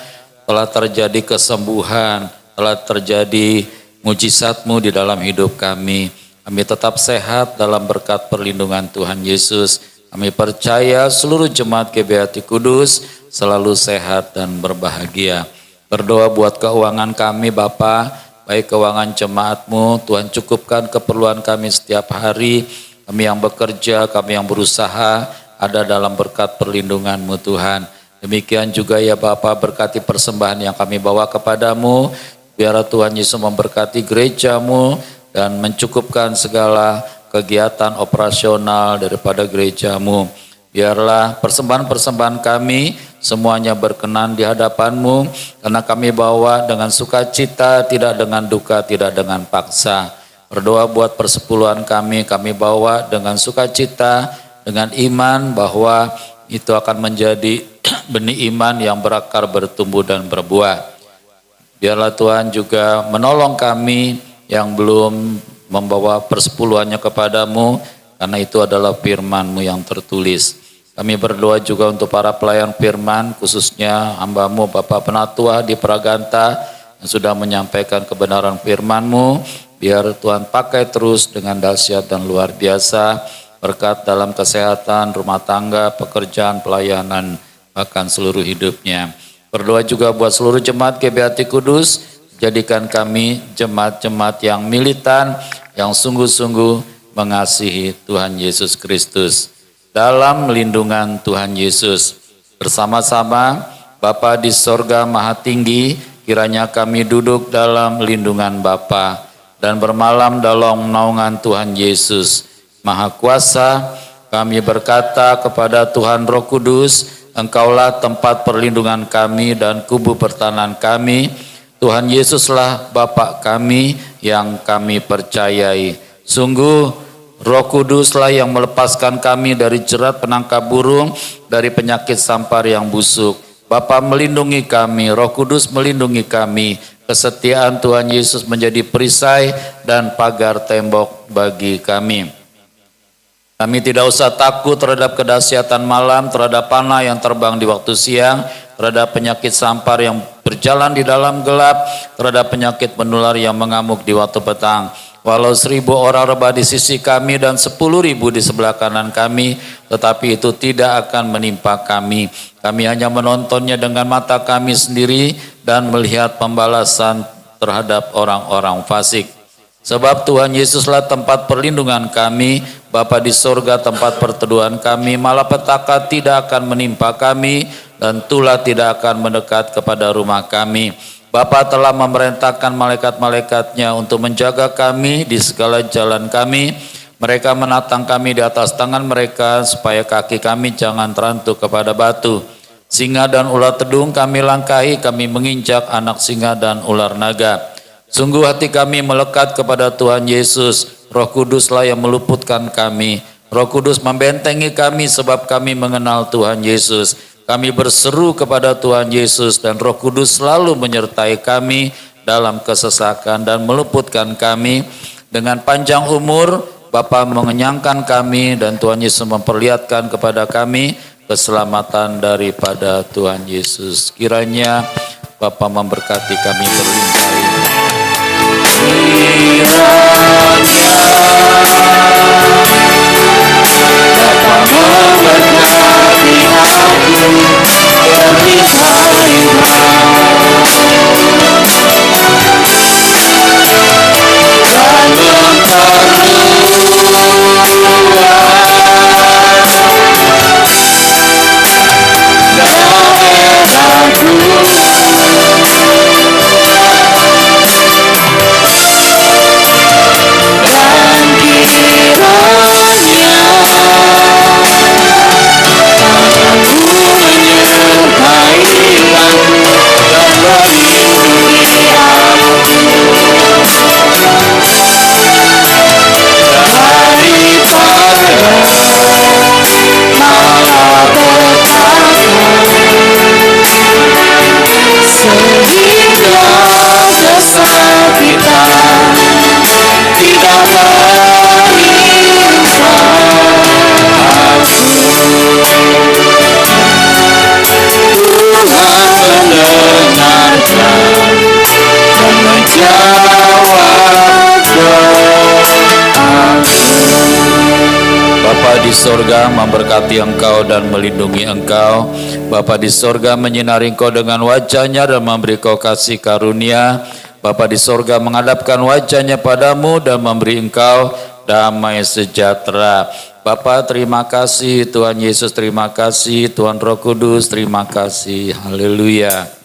A: telah terjadi kesembuhan, telah terjadi mujizat-Mu di dalam hidup kami. Kami tetap sehat dalam berkat perlindungan Tuhan Yesus. Kami percaya seluruh jemaat GBHT Kudus selalu sehat dan berbahagia. Berdoa buat keuangan kami Bapa, baik keuangan jemaat-Mu, Tuhan cukupkan keperluan kami setiap hari. Kami yang bekerja, kami yang berusaha, ada dalam berkat perlindungan-Mu Tuhan. Demikian juga ya Bapa, berkati persembahan yang kami bawa kepadamu. Biar Tuhan Yesus memberkati gereja-Mu dan mencukupkan segala kegiatan operasional daripada gereja-Mu. Biarlah persembahan-persembahan kami semuanya berkenan di hadapan-Mu, karena kami bawa dengan sukacita, tidak dengan duka, tidak dengan paksa. Berdoa buat persepuluhan kami bawa dengan sukacita, dengan iman bahwa itu akan menjadi benih iman yang berakar, bertumbuh dan berbuah. Biarlah Tuhan juga menolong kami yang belum membawa persepuluhannya kepadamu, karena itu adalah firman-Mu yang tertulis. Kami berdoa juga untuk para pelayan firman, khususnya hamba-Mu Bapak Penatua di Praganta yang sudah menyampaikan kebenaran firman-Mu. Biar Tuhan pakai terus dengan dahsyat dan luar biasa, berkat dalam kesehatan, rumah tangga, pekerjaan, pelayanan, bahkan seluruh hidupnya. Berdoa juga buat seluruh jemaat GBHT Kudus, jadikan kami jemaat-jemaat yang militan, yang sungguh-sungguh mengasihi Tuhan Yesus Kristus. Dalam lindungan Tuhan Yesus, bersama-sama Bapa di sorga maha tinggi, kiranya kami duduk dalam lindungan Bapa dan bermalam dalam naungan Tuhan Yesus. Maha kuasa, kami berkata kepada Tuhan Roh Kudus, Engkaulah tempat perlindungan kami dan kubu pertahanan kami. Tuhan Yesuslah Bapa kami yang kami percayai. Sungguh Roh Kuduslah yang melepaskan kami dari jerat penangkap burung, dari penyakit sampar yang busuk. Bapa melindungi kami, Roh Kudus melindungi kami. Kesetiaan Tuhan Yesus menjadi perisai dan pagar tembok bagi kami. Kami tidak usah takut terhadap kedahsyatan malam, terhadap panah yang terbang di waktu siang, terhadap penyakit sampar yang berjalan di dalam gelap, terhadap penyakit menular yang mengamuk di waktu petang. Walau 1.000 orang rebah di sisi kami dan 10.000 di sebelah kanan kami, tetapi itu tidak akan menimpa kami. Kami hanya menontonnya dengan mata kami sendiri dan melihat pembalasan terhadap orang-orang fasik. Sebab Tuhan Yesuslah tempat perlindungan kami, Bapa di sorga tempat perteduhan kami, malapetaka tidak akan menimpa kami, dan tulah tidak akan mendekat kepada rumah kami. Bapa telah memerintahkan malaikat-malaikatnya untuk menjaga kami di segala jalan kami. Mereka menatang kami di atas tangan mereka, supaya kaki kami jangan terantuk kepada batu. Singa dan ular tedung kami langkahi, kami menginjak anak singa dan ular naga. Sungguh hati kami melekat kepada Tuhan Yesus, Roh Kuduslah yang meluputkan kami. Roh Kudus membentengi kami sebab kami mengenal Tuhan Yesus. Kami berseru kepada Tuhan Yesus dan Roh Kudus selalu menyertai kami dalam kesesakan dan meluputkan kami. Dengan panjang umur, Bapa mengenyangkan kami dan Tuhan Yesus memperlihatkan kepada kami keselamatan daripada Tuhan Yesus. Kiranya Bapa memberkati kami berlimpah. Bapa di sorga memberkati engkau dan melindungi engkau. Bapa di sorga menyinari engkau dengan wajahnya dan memberi kau kasih karunia. Bapa di sorga menghadapkan wajahnya padamu dan memberi engkau damai sejahtera. Bapa terima kasih, Tuhan Yesus terima kasih, Tuhan Roh Kudus terima kasih. Haleluya.